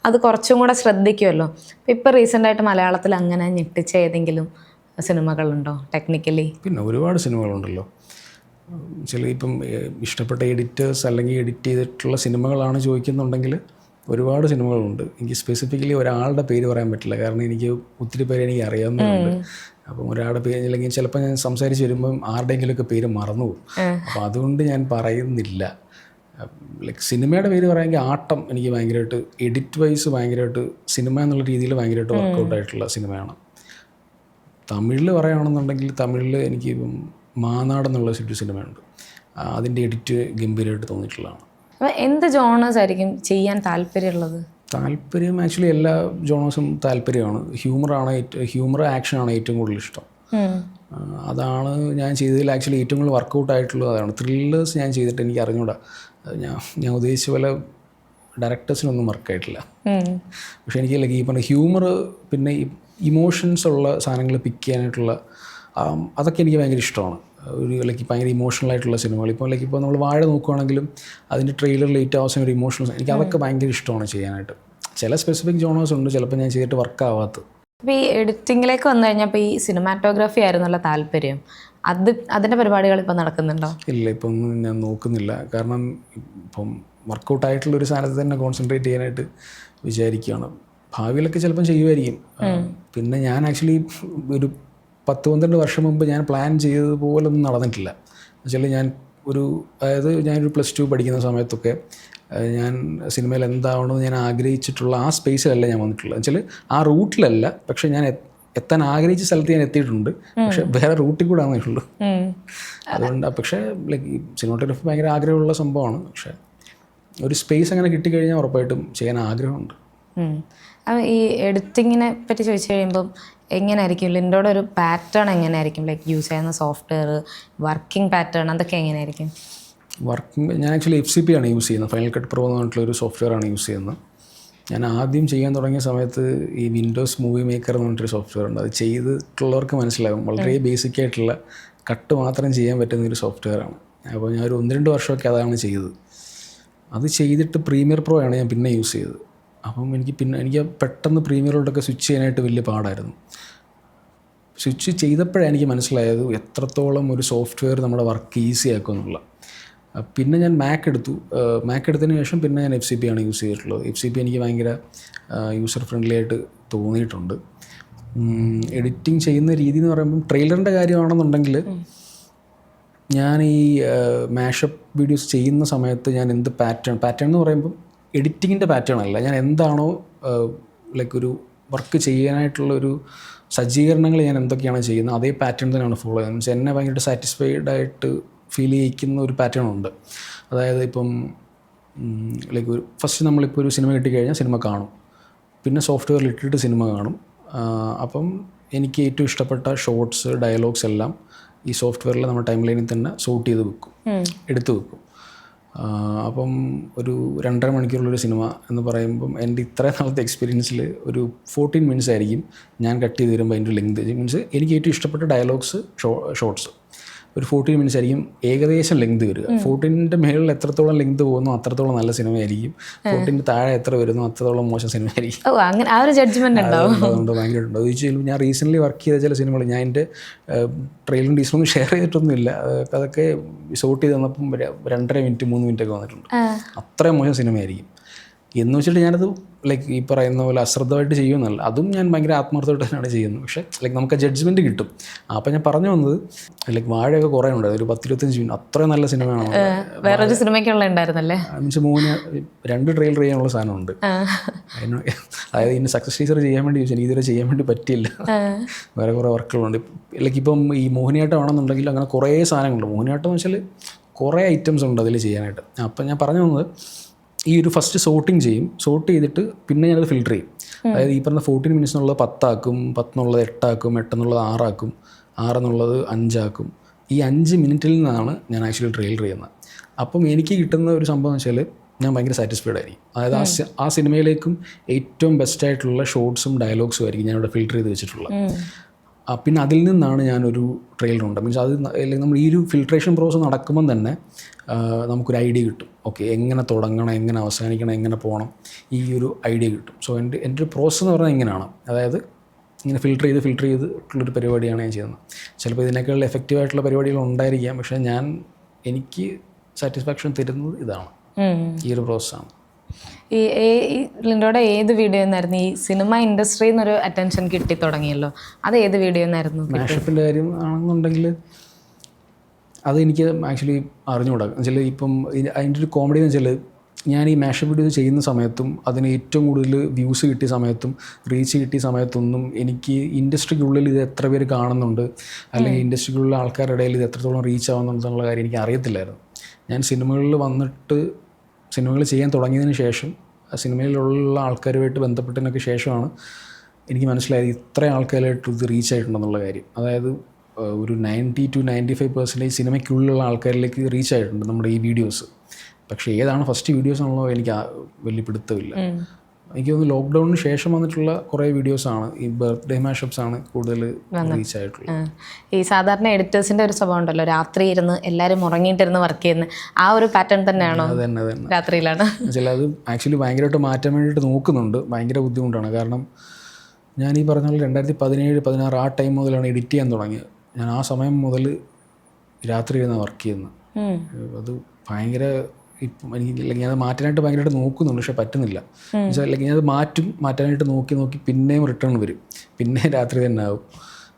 അത് കുറച്ചും കൂടെ ശ്രദ്ധിക്കുമല്ലോ. ഇപ്പോൾ റീസെൻ്റായിട്ട് മലയാളത്തിൽ അങ്ങനെ ഞെട്ടിച്ച ഏതെങ്കിലും സിനിമകളുണ്ടോ ടെക്നിക്കലി? പിന്നെ ഒരുപാട് സിനിമകളുണ്ടല്ലോ. ഇപ്പം ഇഷ്ടപ്പെട്ട എഡിറ്റേഴ്സ് അല്ലെങ്കിൽ എഡിറ്റ് ചെയ്തിട്ടുള്ള സിനിമകളാണ് ചോദിക്കുന്നുണ്ടെങ്കിൽ ഒരുപാട് സിനിമകളുണ്ട്. എനിക്ക് സ്പെസിഫിക്കലി ഒരാളുടെ പേര് പറയാൻ പറ്റില്ല, കാരണം എനിക്ക് ഒത്തിരി പേര് എനിക്ക് അറിയാവുന്നതുണ്ട്. അപ്പം ഒരാളുടെ പേര് അല്ലെങ്കിൽ ചിലപ്പോൾ ഞാൻ സംസാരിച്ച് വരുമ്പം ആരുടെയെങ്കിലുമൊക്കെ പേര് മറന്നുപോകും. അപ്പോൾ അതുകൊണ്ട് ഞാൻ പറയുന്നില്ല. ലൈക്ക് സിനിമയുടെ പേര് പറയുമെങ്കിൽ ആട്ടം എനിക്ക് ഭയങ്കരമായിട്ട് എഡിറ്റ് വൈസ് ഭയങ്കരമായിട്ട് സിനിമ എന്നുള്ള രീതിയിൽ ഭയങ്കരമായിട്ട് വർക്കൗട്ടായിട്ടുള്ള സിനിമയാണ്. തമിഴിൽ പറയുകയാണെന്നുണ്ടെങ്കിൽ തമിഴിൽ എനിക്ക് മാനാട് എന്നുള്ള സിനിമയുണ്ട്. അതിൻ്റെ എഡിറ്റ് ഗംഭീരമായിട്ട് തോന്നിയിട്ടുള്ളതാണ്. അപ്പോൾ എന്ത് ജോണേഴ്സ് ആയിരിക്കും ചെയ്യാൻ താല്പര്യമുള്ളത്? താല്പര്യം ആക്ച്വലി എല്ലാ ജോണേഴ്സും താല്പര്യമാണ്. ഹ്യൂമർ ആക്ഷനാണ് ഏറ്റവും കൂടുതൽ ഇഷ്ടം. അതാണ് ഞാൻ ചെയ്തതിൽ ആക്ച്വലി ഏറ്റവും കൂടുതൽ വർക്കൗട്ട് ആയിട്ടുള്ളത് അതാണ്. ത്രില്ലേഴ്സ് ഞാൻ ചെയ്തിട്ട് എനിക്ക് അറിഞ്ഞൂടാ, ഞാൻ ഉദ്ദേശിച്ച പോലെ ഡയറക്ടേഴ്സിനൊന്നും വർക്കായിട്ടില്ല. പക്ഷേ എനിക്ക് ലൈക്ക് ഈ പറഞ്ഞ ഹ്യൂമർ പിന്നെ ഇമോഷൻസ് ഉള്ള സാധനങ്ങൾ പിക്ക് ചെയ്യാനായിട്ടുള്ള അതൊക്കെ എനിക്ക് ഭയങ്കര ഇഷ്ടമാണ്. ഒരു ലൈക്ക് ഭയങ്കര ഇമോഷണൽ ആയിട്ടുള്ള സിനിമകൾ. ഇപ്പോൾ നമ്മൾ വാഴ നോക്കുകയാണെങ്കിലും അതിൻ്റെ ട്രെയിലർ ലേറ്റ് അവസാനം ഒരു ഇമോഷണൽ, എനിക്ക് അതൊക്കെ ഭയങ്കര ഇഷ്ടമാണ് ചെയ്യാനായിട്ട്. ചില സ്പെസിഫിക് ജോണേഴ്സ് ഉണ്ട് ചിലപ്പോൾ ഞാൻ ചെയ്തിട്ട് വർക്കാവാത്തത്. അപ്പോൾ ഈ എഡിറ്റിങ്ങിലേക്ക് വന്നു കഴിഞ്ഞപ്പോൾ ഈ സിനിമാറ്റോഗ്രാഫി ആയിരുന്നുള്ള താല്പര്യം, അതിൻ്റെ പരിപാടികൾ ഇപ്പോൾ നടക്കുന്നുണ്ടോ? ഇല്ല, ഇപ്പം ഞാൻ നോക്കുന്നില്ല. കാരണം ഇപ്പം വർക്കൗട്ടായിട്ടുള്ളൊരു സാധനത്തിൽ തന്നെ കോൺസെൻട്രേറ്റ് ചെയ്യാനായിട്ട് വിചാരിക്കുകയാണ്. ഭാവിയിലൊക്കെ ചിലപ്പം ചെയ്യുമായിരിക്കും. പിന്നെ ഞാൻ ആക്ച്വലി ഒരു 10-12 വർഷം മുമ്പ് ഞാൻ പ്ലാൻ ചെയ്തതുപോലൊന്നും നടന്നിട്ടില്ല. എന്നുവെച്ചാൽ ഞാനൊരു +2 പഠിക്കുന്ന സമയത്തൊക്കെ ഞാൻ സിനിമയിൽ എന്താവണമെന്ന് ഞാൻ ആഗ്രഹിച്ചിട്ടുള്ള ആ സ്പേസിലല്ല ഞാൻ വന്നിട്ടുള്ളത്. എന്നുവെച്ചാൽ ആ റൂട്ടിലല്ല, പക്ഷേ ഞാൻ എത്താൻ ആഗ്രഹിച്ച സ്ഥലത്ത് ഞാൻ എത്തിയിട്ടുണ്ട്. പക്ഷേ വേറെ റൂട്ടിൽ കൂടെ ആണെന്നുള്ളൂ. അതുകൊണ്ട് പക്ഷേ ലൈക്ക് സിനിമാറ്റോഗ്രാഫി ഭയങ്കര ആഗ്രഹമുള്ള സംഭവമാണ്. പക്ഷേ ഒരു സ്പേസ് അങ്ങനെ കിട്ടിക്കഴിഞ്ഞാൽ ഉറപ്പായിട്ടും ചെയ്യാൻ ആഗ്രഹമുണ്ട്. ഈ എഡിറ്റിങ്ങിനെ പറ്റി ചോദിച്ചു കഴിയുമ്പം എങ്ങനെയായിരിക്കും ലിൻഡോയുടെ ഒരു പാറ്റേൺ എങ്ങനെയായിരിക്കും, ലൈക്ക് യൂസ് ചെയ്യുന്ന സോഫ്റ്റ്വെയർ, വർക്കിംഗ് പാറ്റേൺ, അതൊക്കെ എങ്ങനെയായിരിക്കും? വർക്കിംഗ് ഞാൻ ആക്ച്വലി FCP ആണ് യൂസ് ചെയ്യുന്നത്. ഫൈനൽ കട്ട് പ്രോ എന്ന് പറഞ്ഞിട്ടുള്ളൊരു സോഫ്റ്റ്വെയർ ആണ് യൂസ് ചെയ്യുന്നത്. ഞാൻ ആദ്യം ചെയ്യാൻ തുടങ്ങിയ സമയത്ത് ഈ വിൻഡോസ് മൂവി മേക്കർ എന്ന് പറഞ്ഞിട്ടൊരു സോഫ്റ്റ്വെയർ ഉണ്ട്. അത് ചെയ്തിട്ടുള്ളവർക്ക് മനസ്സിലാകും, വളരെ ബേസിക് ആയിട്ടുള്ള കട്ട് മാത്രം ചെയ്യാൻ പറ്റുന്നൊരു സോഫ്റ്റ്വെയർ ആണ്. അപ്പോൾ ഞാൻ ഒരു 1-2 വർഷമൊക്കെ അതാണ് ചെയ്തത്. അത് ചെയ്തിട്ട് പ്രീമിയർ പ്രോ ആണ് ഞാൻ പിന്നെ യൂസ് ചെയ്തത്. അപ്പം എനിക്ക് പെട്ടെന്ന് പ്രീമിയറിലോട്ടൊക്കെ സ്വിച്ച് ചെയ്യാനായിട്ട് വലിയ പാടായിരുന്നു. സ്വിച്ച് ചെയ്തപ്പോഴാണ് എനിക്ക് മനസ്സിലായത് എത്രത്തോളം ഒരു സോഫ്റ്റ്വെയർ നമ്മുടെ വർക്ക് ഈസി ആക്കും എന്നുള്ള. പിന്നെ ഞാൻ മാക്ക് എടുത്തതിന് ശേഷം പിന്നെ ഞാൻ FCP ആണ് യൂസ് ചെയ്തിട്ടുള്ളത്. FCP എനിക്ക് ഭയങ്കര യൂസർ ഫ്രണ്ട്ലി ആയിട്ട് തോന്നിയിട്ടുണ്ട്. എഡിറ്റിംഗ് ചെയ്യുന്ന രീതി എന്ന് പറയുമ്പം ട്രെയിലറിൻ്റെ കാര്യമാണെന്നുണ്ടെങ്കിൽ ഞാൻ ഈ മാഷപ്പ് വീഡിയോസ് ചെയ്യുന്ന സമയത്ത് ഞാൻ എന്ത് പാറ്റേൺ എന്ന് പറയുമ്പം എഡിറ്റിങ്ങിൻ്റെ പാറ്റേൺ അല്ല, ഞാൻ എന്താണോ ലൈക്ക് ഒരു വർക്ക് ചെയ്യാനായിട്ടുള്ളൊരു സജ്ജീകരണങ്ങൾ ഞാൻ എന്തൊക്കെയാണ് ചെയ്യുന്നത് അതേ പാറ്റേൺ തന്നെയാണ് ഫോളോ ചെയ്യുന്നത്. മീൻസ് എന്നെ ഭയങ്കര സാറ്റിസ്ഫൈഡ് ആയിട്ട് ഫീൽ ചെയ്യിക്കുന്ന ഒരു പാറ്റേൺ ഉണ്ട്. അതായത് ഇപ്പം ലൈക്ക് ഫസ്റ്റ് നമ്മളിപ്പോൾ ഒരു സിനിമ കിട്ടിക്കഴിഞ്ഞാൽ സിനിമ കാണും, പിന്നെ സോഫ്റ്റ്വെയറിൽ ഇട്ടിട്ട് സിനിമ കാണും. അപ്പം എനിക്ക് ഏറ്റവും ഇഷ്ടപ്പെട്ട ഷോർട്സ്, ഡയലോഗ്സ് എല്ലാം ഈ സോഫ്റ്റ്വെയറിൽ നമ്മൾ ടൈം ലൈനിൽ തന്നെ സോർട്ട് ചെയ്ത് വെക്കും, എടുത്ത് വെക്കും. അപ്പം ഒരു 2.5 മണിക്കൂറുള്ളൊരു സിനിമ എന്ന് പറയുമ്പം എൻ്റെ ഇത്രയും നാളത്തെ എക്സ്പീരിയൻസിൽ ഒരു 14 മിനിറ്റ്സ് ആയിരിക്കും ഞാൻ കട്ട് ചെയ്ത് വരുമ്പോൾ അതിൻ്റെ ലെങ്ത്. മീൻസ് എനിക്ക് ഏറ്റവും ഇഷ്ടപ്പെട്ട ഡയലോഗ്സ്, ഷോർട്സ് ഒരു 14 മിനിറ്റ്സ് ആയിരിക്കും ഏകദേശം ലെങ്ത് വരിക. 14ൻ്റെ മേളിൽ എത്രത്തോളം ലെങ്ത് പോകുന്നു അത്രത്തോളം നല്ല സിനിമയായിരിക്കും. 14ൻ്റെ താഴെ എത്ര വരുന്നു അത്രത്തോളം മോശം സിനിമയായിരിക്കും. അങ്ങനെ ആ ഒരു ജഡ്ജ്മെന്റ് അതുകൊണ്ട് ഭയങ്കരമായിട്ടുണ്ട്. അത് ചോദിച്ചാൽ ഞാൻ റീസെൻ്റ്ലി വർക്ക് ചെയ്ത ചില സിനിമകൾ ഞാൻ എൻ്റെ ട്രെയിലറും ടീസറൊന്നും ഷെയർ ചെയ്തിട്ടൊന്നുമില്ല. അതൊക്കെ സോർട്ട് ചെയ്ത് തന്നപ്പം 2.5 മിനിറ്റ് 3 മിനിറ്റ് ഒക്കെ വന്നിട്ടുണ്ട്. അത്രയും മോശം സിനിമയായിരിക്കും. എന്ന് വെച്ചിട്ട് ഞാനത് ലൈക്ക് ഈ പറയുന്ന പോലെ അശ്രദ്ധമായിട്ട് ചെയ്യുമെന്നല്ല, അതും ഞാൻ ഭയങ്കര ആത്മാർത്ഥമായിട്ട് തന്നെയാണ് ചെയ്യുന്നത്. പക്ഷേ ലൈക്ക് നമുക്ക് ജഡ്ജ്മെൻറ്റ് കിട്ടും. അപ്പോൾ ഞാൻ പറഞ്ഞു വന്നത് ലൈക്ക് വാഴയൊക്കെ കുറേ ഉണ്ട്, ഒരു 10-25 മിനിറ്റ് അത്രയും നല്ല സിനിമയാണ്. വേറൊരു സിനിമയ്ക്കുള്ള ഉണ്ടായിരുന്നല്ലേ മീൻസ് 2 ട്രെയിലർ ചെയ്യാനുള്ള സാധനമുണ്ട്. അതായത് ഇനി സക്സസ് ടീച്ചർ ചെയ്യാൻ വേണ്ടി ചോദിച്ചാൽ ഇതുവരെ ചെയ്യാൻ വേണ്ടി പറ്റിയില്ല. വേറെ കുറേ വർക്കുകളുണ്ട്. ലൈക്ക് ഇപ്പം ഈ മോഹിനിയാട്ടം ആണെന്നുണ്ടെങ്കിൽ അങ്ങനെ കുറേ സാധനങ്ങളുണ്ട്. മോഹിനിയാട്ടം എന്ന് വെച്ചാൽ കുറേ ഐറ്റംസ് ഉണ്ട് അതിൽ ചെയ്യാനായിട്ട്. അപ്പം ഞാൻ പറഞ്ഞു വന്നത് ഈ ഒരു ഫസ്റ്റ് സോർട്ടിങ് ചെയ്യും, സോർട്ട് ചെയ്തിട്ട് പിന്നെ ഞാനത് ഫിൽറ്റർ ചെയ്യും. അതായത് ഈ പറഞ്ഞ 14 മിനിറ്റ്സ് എന്നുള്ളത് 10 ആക്കും, 10 എന്നുള്ളത് 8 ആക്കും, 8 എന്നുള്ളത് 6 ആക്കും, 6 എന്നുള്ളത് 5 ആക്കും. ഈ 5 മിനിറ്റിൽ നിന്നാണ് ഞാൻ ആക്ച്വലി ട്രെയിലർ ചെയ്യുന്നത്. അപ്പം എനിക്ക് കിട്ടുന്ന ഒരു സംഭവം എന്ന് വെച്ചാൽ ഞാൻ ഭയങ്കര സാറ്റിസ്ഫൈഡ് ആയിരിക്കും. അതായത് ആ സിനിമയിലേക്കും ഏറ്റവും ബെസ്റ്റായിട്ടുള്ള ഷോർട്സും ഡയലോഗ്സും ആയിരിക്കും ഞാനിവിടെ ഫിൽറ്റർ ചെയ്ത് വെച്ചിട്ടുള്ളത്. പിന്നെ അതിൽ നിന്നാണ് ഞാനൊരു ട്രെയിലറുണ്ട്. മീൻസ് അത് നമ്മൾ ഈ ഒരു ഫിൽട്രേഷൻ പ്രോസസ് നടക്കുമ്പം തന്നെ നമുക്കൊരു ഐഡിയ കിട്ടും. ഓക്കെ, എങ്ങനെ തുടങ്ങണം, എങ്ങനെ അവസാനിക്കണം, എങ്ങനെ പോകണം, ഈ ഒരു ഐഡിയ കിട്ടും. സോ എൻ്റെ ഒരു പ്രോസസ്സ് എന്ന് പറഞ്ഞാൽ ഇങ്ങനെയാണ്. അതായത് ഇങ്ങനെ ഫിൽറ്റർ ചെയ്തിട്ടുള്ളൊരു പരിപാടിയാണ് ഞാൻ ചെയ്യുന്നത്. ചിലപ്പോൾ ഇതിനേക്കാൾ എഫക്റ്റീവായിട്ടുള്ള പരിപാടികൾ ഉണ്ടായിരിക്കാം, പക്ഷേ എനിക്ക് സാറ്റിസ്ഫാക്ഷൻ തരുന്നത് ഇതാണ്, ഈ ഒരു പ്രോസസ്സാണ്. ഈ ലിൻഡോയുടെ ഏത് വീഡിയോ എന്നായിരുന്നു ഈ സിനിമ ഇൻഡസ്ട്രിയിൽ നിന്നൊരു അറ്റൻഷൻ കിട്ടി തുടങ്ങിയല്ലോ, അത് ഏത് വീഡിയോ എന്നായിരുന്നു? മാഷപ്പിൻ്റെ കാര്യം ആണെന്നുണ്ടെങ്കിൽ അത് എനിക്ക് ആക്ച്വലി അറിഞ്ഞുകൂടാ. എന്നുവെച്ചാൽ ഇപ്പം അതിൻ്റെ ഒരു കോമഡി എന്ന് വെച്ചാൽ ഞാൻ ഈ മാഷപ്പ് വീഡിയോ ചെയ്യുന്ന സമയത്തും അതിന് ഏറ്റവും കൂടുതൽ വ്യൂസ് കിട്ടിയ സമയത്തും റീച്ച് കിട്ടിയ സമയത്തൊന്നും എനിക്ക് ഇൻഡസ്ട്രിക്കുള്ളിൽ ഇത് എത്ര പേര് കാണുന്നുണ്ട്, അല്ലെങ്കിൽ ഇൻഡസ്ട്രിക്കുള്ള ആൾക്കാരുടെ ഇടയിൽ ഇത് എത്രത്തോളം റീച്ച് ആവുന്നുണ്ടെന്നുള്ള കാര്യം എനിക്ക് അറിയത്തില്ലായിരുന്നു. ഞാൻ സിനിമകൾ ചെയ്യാൻ തുടങ്ങിയതിന് ശേഷം സിനിമയിലുള്ള ആൾക്കാരുമായിട്ട് ബന്ധപ്പെട്ടതിനൊക്കെ ശേഷമാണ് എനിക്ക് മനസ്സിലായത് ഇത്ര ആൾക്കാരായിട്ട് ഇത് റീച്ച് ആയിട്ടുണ്ടെന്നുള്ള കാര്യം. അതായത് ഒരു 90-95% സിനിമയ്ക്കുള്ളിലുള്ള ആൾക്കാരിലേക്ക് റീച്ച് ആയിട്ടുണ്ട് നമ്മുടെ ഈ വീഡിയോസ്. പക്ഷേ ഏതാണ് ഫസ്റ്റ് വീഡിയോസ് ആണല്ലോ എനിക്ക് വലിയ പിടുത്തമില്ല. എനിക്ക് തോന്നുന്നു ലോക്ക്ഡൗണിന് ശേഷം വന്നിട്ടുള്ള കുറേ വീഡിയോസാണ്, ഈ ബർത്ത്ഡേ മാഷപ്സ് ആണ് കൂടുതൽ റീച്ച് ആയിട്ടുള്ളത്. ഈ സാധാരണ എഡിറ്റേഴ്സിൻ്റെ ഒരു സ്വഭാവം ഉണ്ടല്ലോ, രാത്രി ഇരുന്ന് എല്ലാവരും ഉറങ്ങിയിട്ടിരുന്ന് വർക്ക് ചെയ്യുന്ന ആ ഒരു പാറ്റേൺ തന്നെയാണോ? അതന്നെ രാത്രിയിലാണ് ചില അത് ആക്ച്വലി ഭയങ്കരമായിട്ട് മാറ്റാൻ വേണ്ടിയിട്ട് നോക്കുന്നുണ്ട്. ഭയങ്കര ബുദ്ധിമുട്ടാണ്. കാരണം ഞാൻ ഈ പറഞ്ഞ പോലെ 2017-16 ആ ടൈം മുതലാണ് എഡിറ്റ് ചെയ്യാൻ തുടങ്ങിയത്. ഞാൻ ആ സമയം മുതൽ രാത്രി ഇരുന്ന് വർക്ക് ചെയ്യുന്നത്. അത് ഭയങ്കര ഇപ്പം എനിക്ക് അത് മാറ്റാനായിട്ട് ഭയങ്കരമായിട്ട് നോക്കുന്നുണ്ട്, പക്ഷെ പറ്റുന്നില്ല. എന്നുവെച്ചാൽ അല്ലെങ്കിൽ അത് മാറ്റാനായിട്ട് നോക്കി പിന്നെയും റിട്ടേൺ വരും, പിന്നെ രാത്രി തന്നെ ആവും.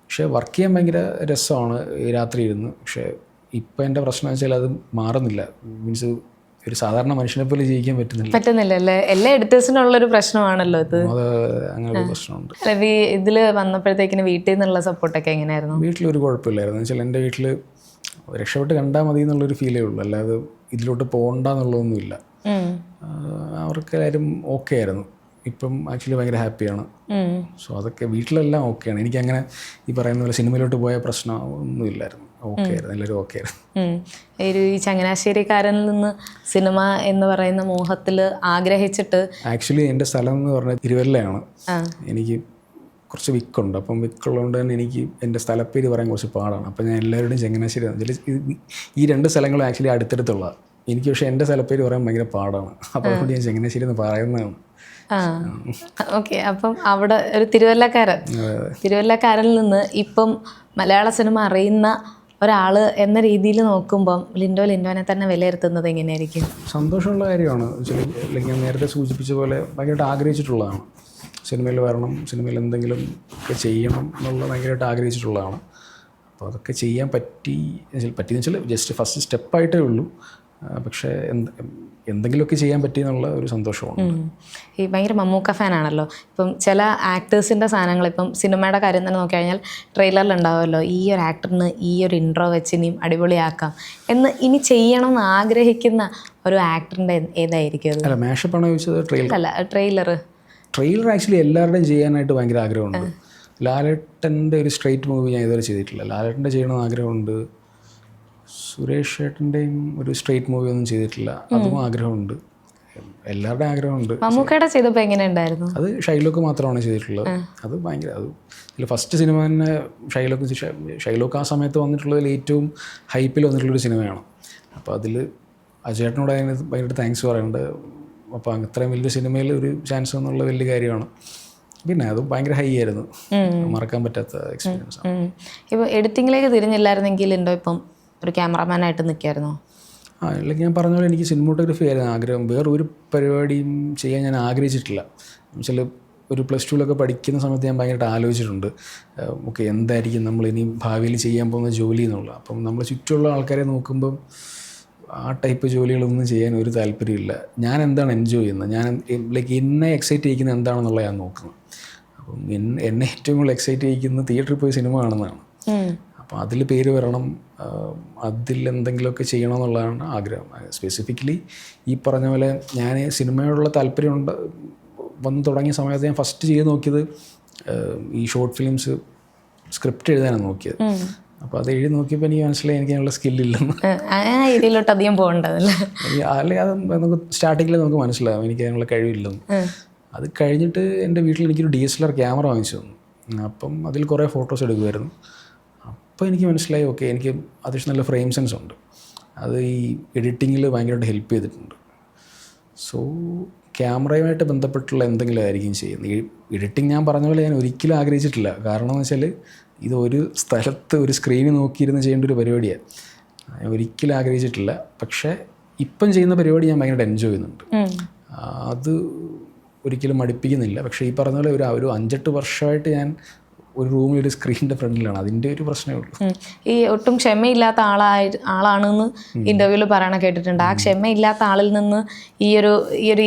പക്ഷേ വർക്ക് ചെയ്യാൻ ഭയങ്കര രസമാണ് രാത്രി ഇരുന്ന്. പക്ഷേ ഇപ്പം എൻ്റെ പ്രശ്നം വെച്ചാൽ അത് മാറുന്നില്ല. മീൻസ് ഒരു സാധാരണ മനുഷ്യനെ പോലെ ജീവിക്കാൻ പറ്റുന്നില്ല അല്ലേ? എല്ലാ എഡിറ്റേഴ്സിനുള്ളൊരു പ്രശ്നമാണല്ലോ ഇത്. അത് അങ്ങനെ ഒരു പ്രശ്നമുണ്ട്. ഇതിൽ വന്നപ്പോഴത്തേക്കിന് വീട്ടിൽ നിന്നുള്ള സപ്പോർട്ടൊക്കെ എങ്ങനെയായിരുന്നു? വീട്ടിലൊരു കുഴപ്പമില്ലായിരുന്നു. വെച്ചാൽ എൻ്റെ വീട്ടിൽ രക്ഷപ്പെട്ട് കണ്ടാൽ മതി എന്നുള്ളൊരു ഫീലേ ഉള്ളൂ, അല്ലാതെ ഇതിലോട്ട് പോകണ്ടെന്നുള്ളതൊന്നുമില്ല. അവർക്കെല്ലാവരും ഓക്കെ ആയിരുന്നു. ഇപ്പം ആക്ച്വലി ഭയങ്കര ഹാപ്പിയാണ്. സോ അതൊക്കെ വീട്ടിലെല്ലാം ഓക്കെയാണ്. എനിക്കങ്ങനെ ഈ പറയുന്ന പോലെ സിനിമയിലോട്ട് പോയ പ്രശ്നം ഒന്നുമില്ലായിരുന്നു. ഓക്കെ ആയിരുന്നു, എല്ലാവരും ഓക്കെ ആയിരുന്നു. ഈ ചങ്ങനാശ്ശേരിക്കാരനിൽ നിന്ന് സിനിമ എന്ന് പറയുന്ന മോഹത്തിൽ ആഗ്രഹിച്ചിട്ട് ആക്ച്വലി എൻ്റെ സ്ഥലം എന്ന് പറഞ്ഞാൽ തിരുവല്ലയാണ്. എനിക്ക് കുറച്ച് വിക്കുണ്ട്. അപ്പം വിക്കുള്ളതുകൊണ്ട് തന്നെ എനിക്ക് എൻ്റെ സ്ഥലപ്പേര് പറയാൻ കുറച്ച് പാടാണ്. അപ്പം ഞാൻ എല്ലാവരുടെയും ചങ്ങനാശ്ശേരി ഈ 2 സ്ഥലങ്ങളും ആക്ച്വലി അടുത്തടുത്തുള്ളതാണ്. എനിക്ക് പക്ഷേ എൻ്റെ സ്ഥലപ്പേര് പറയാൻ ഭയങ്കര പാടാണ്. അപ്പോൾ അതുകൊണ്ട് ഞാൻ ചങ്ങനാശ്ശേരി എന്ന് പറയുന്നതാണ്. ഓക്കെ. അപ്പം അവിടെ ഒരു തിരുവല്ലക്കാരനിൽ നിന്ന് ഇപ്പം മലയാള സിനിമ അറിയുന്ന ഒരാൾ എന്ന രീതിയിൽ നോക്കുമ്പം ലിൻഡോനെ തന്നെ വിലയിരുത്തുന്നത് എങ്ങനെയായിരിക്കും? സന്തോഷമുള്ള കാര്യമാണ്. ഞാൻ നേരത്തെ സൂചിപ്പിച്ച പോലെ ഭയങ്കരമായിട്ട് ആഗ്രഹിച്ചിട്ടുള്ളതാണ്. സിനിമയിൽ വരണം, സിനിമയിൽ എന്തെങ്കിലും ഒക്കെ ചെയ്യണം എന്നുള്ള ഭയങ്കരമായിട്ട് ആഗ്രഹിച്ചിട്ടുള്ളതാണ്. അപ്പോൾ അതൊക്കെ ചെയ്യാൻ പറ്റിയെന്ന് വെച്ചാൽ ജസ്റ്റ് ഫസ്റ്റ് സ്റ്റെപ്പായിട്ടേ ഉള്ളൂ. പക്ഷേ എന്തെങ്കിലുമൊക്കെ ചെയ്യാൻ പറ്റിയെന്നുള്ള ഒരു സന്തോഷമാണ്. ഈ ഭയങ്കര മമ്മൂക്ക ഫാനാണല്ലോ. ഇപ്പം ചില ആക്ടേഴ്സിൻ്റെ സാധനങ്ങൾ, ഇപ്പം സിനിമയുടെ കാര്യം തന്നെ നോക്കി കഴിഞ്ഞാൽ ട്രെയിലറിലുണ്ടാവുമല്ലോ, ഈ ഒരു ആക്ടറിന് ഈ ഒരു ഇൻട്രോ വെച്ച് ഇനിയും അടിപൊളിയാക്കാം എന്ന് ഇനി ചെയ്യണം എന്ന് ആഗ്രഹിക്കുന്ന ഒരു ആക്ടറിൻ്റെ ഏതായിരിക്കും അത്? അല്ല, മാഷപ്പാണോ ചോദിച്ചത്? ട്രെയിലർ ആക്ച്വലി എല്ലാവരുടെയും ചെയ്യാനായിട്ട് ഭയങ്കര ആഗ്രഹമുണ്ട്. ലാലേട്ടൻ്റെ ഒരു സ്ട്രൈറ്റ് മൂവി ഞാൻ ഇതുവരെ ചെയ്തിട്ടില്ല. ലാലേട്ടൻ്റെ ചെയ്യണമെന്ന് ആഗ്രഹമുണ്ട്. സുരേഷ് ചേട്ടൻ്റെയും ഒരു സ്ട്രൈറ്റ് മൂവി ഒന്നും ചെയ്തിട്ടില്ല, അതും ആഗ്രഹമുണ്ട്. എല്ലാവരുടെയും ആഗ്രഹമുണ്ട്. മമ്മൂക്കയുടെ ചെയ്തപ്പോൾ എങ്ങനെ ഉണ്ടായിരുന്നു? അത് ഷൈലോക്ക് മാത്രമാണ് ചെയ്തിട്ടുള്ളത്. അത് ഭയങ്കര അതിൽ ഫസ്റ്റ് സിനിമ തന്നെ ഷൈലോക്ക് ആ സമയത്ത് വന്നിട്ടുള്ളതിൽ ഏറ്റവും ഹൈപ്പിൽ വന്നിട്ടുള്ളൊരു സിനിമയാണ്. അപ്പോൾ അതിൽ അജേട്ടനോട് അതിന് ഭയങ്കര താങ്ക്സ് പറയുന്നുണ്ട്. അപ്പോൾ അത്രയും വലിയ സിനിമയിൽ ഒരു ചാൻസ് എന്നുള്ള വലിയ കാര്യമാണ്. പിന്നെ അത് ഭയങ്കര ഹൈ ആയിരുന്നു, മറക്കാൻ പറ്റാത്ത എക്സ്പീരിയൻസ് ആണ്. ഇപ്പോൾ എഡിറ്റിങ്ങിലേക്ക് തിരിഞ്ഞില്ലായിരുന്നെങ്കിൽ ഉണ്ടോ ഇപ്പം ഒരു ക്യാമറാമാനായിട്ട് നിൽക്കായിരുന്നോ? അല്ലെങ്കിൽ ഞാൻ പറഞ്ഞ പോലെ എനിക്ക് സിനിമോട്ടോഗ്രഫി ആയിരുന്നു ആഗ്രഹം. വേറൊരു പരിപാടിയും ചെയ്യാൻ ഞാൻ ആഗ്രഹിച്ചിട്ടില്ല. എന്നുവെച്ചാൽ ഒരു +2 പഠിക്കുന്ന സമയത്ത് ഞാൻ ഭയങ്കരമായിട്ട് ആലോചിച്ചിട്ടുണ്ട്, ഓക്കെ എന്തായിരിക്കും നമ്മൾ ഇനി ഭാവിയിൽ ചെയ്യാൻ പോകുന്ന ജോലി എന്നുള്ളത്. അപ്പം നമ്മൾ ചുറ്റുമുള്ള ആൾക്കാരെ നോക്കുമ്പം ആ ടൈപ്പ് ജോലികളൊന്നും ചെയ്യാൻ ഒരു താല്പര്യമില്ല. ഞാൻ എന്താണ് എൻജോയ് ചെയ്യുന്നത്, ഞാൻ എന്നെ എക്സൈറ്റ് ചെയ്യിക്കുന്നത് എന്താണെന്നുള്ളത് ഞാൻ നോക്കുന്നത്. അപ്പം എന്നെ ഏറ്റവും കൂടുതൽ എക്സൈറ്റ് ചെയ്യിക്കുന്നത് തിയേറ്ററിൽ പോയി സിനിമ കാണുന്നതാണ്. അപ്പോൾ അതിൽ പേര് വരണം, അതിൽ എന്തെങ്കിലുമൊക്കെ ചെയ്യണമെന്നുള്ളതാണ് ആഗ്രഹം. സ്പെസിഫിക്കലി ഈ പറഞ്ഞ പോലെ ഞാൻ സിനിമയോടുള്ള താല്പര്യം വന്ന് തുടങ്ങിയ സമയത്ത് ഞാൻ ഫസ്റ്റ് ചെയ്ത് നോക്കിയത് ഈ ഷോർട്ട് ഫിലിംസ് സ്ക്രിപ്റ്റ് എഴുതാനാണ് നോക്കിയത്. അപ്പോൾ അത് എഴുതി നോക്കിയപ്പോൾ എനിക്ക് മനസ്സിലായി എനിക്ക് അതിനുള്ള സ്കില്ലില്ലെന്ന്. ഇതിലോട്ട് അധികം പോകേണ്ടതല്ലേ? അല്ലെങ്കിൽ അത് നമുക്ക് സ്റ്റാർട്ടിങ്ങിൽ നമുക്ക് മനസ്സിലാകും എനിക്ക് അതിനുള്ള കഴിവില്ലെന്ന്. അത് കഴിഞ്ഞിട്ട് എൻ്റെ വീട്ടിൽ എനിക്കൊരു DSLR ക്യാമറ വാങ്ങിച്ചു തന്നു. അപ്പം അതിൽ കുറേ ഫോട്ടോസ് എടുക്കുമായിരുന്നു. അപ്പോൾ എനിക്ക് മനസ്സിലായി ഓക്കെ എനിക്ക് അത്യാവശ്യം നല്ല ഫ്രെയിം സെൻസ് ഉണ്ട്. അത് ഈ എഡിറ്റിങ്ങിൽ ഭയങ്കരമായിട്ട് ഹെൽപ്പ് ചെയ്തിട്ടുണ്ട്. സോ ക്യാമറയുമായിട്ട് ബന്ധപ്പെട്ടുള്ള എന്തെങ്കിലും ആയിരിക്കും ചെയ്യുന്നത്. ഈ എഡിറ്റിംഗ് ഞാൻ പറഞ്ഞ പോലെ ഞാൻ ഒരിക്കലും ആഗ്രഹിച്ചിട്ടില്ല. കാരണം എന്ന് വെച്ചാൽ ഇത് ഒരു സ്ഥലത്ത് ഒരു സ്ക്രീനിൽ നോക്കിയിരുന്ന് ചെയ്യേണ്ട ഒരു പരിപാടിയാണ്. ഞാൻ ഒരിക്കലും ആഗ്രഹിച്ചിട്ടില്ല. പക്ഷേ ഇപ്പം ചെയ്യുന്ന പരിപാടി ഞാൻ ഭയങ്കരമായിട്ട് എൻജോയ് ചെയ്യുന്നുണ്ട്. അത് ഒരിക്കലും മടുപ്പിക്കുന്നില്ല. പക്ഷേ ഈ പറഞ്ഞ പോലെ ഒരു 5-8 വർഷമായിട്ട് ഞാൻ ഒരു റൂമിൽ ഒരു സ്ക്രീനിൻ്റെ ഫ്രണ്ടിലാണ്. അതിൻ്റെ ഒരു പ്രശ്നമേ ഉള്ളൂ. ഈ ഒട്ടും ക്ഷമയില്ലാത്ത ആളാണെന്ന് ഇൻ്റർവ്യൂവിൽ പറയണ കേട്ടിട്ടുണ്ട്. ആ ക്ഷമയില്ലാത്ത ആളിൽ നിന്ന് ഈ ഒരു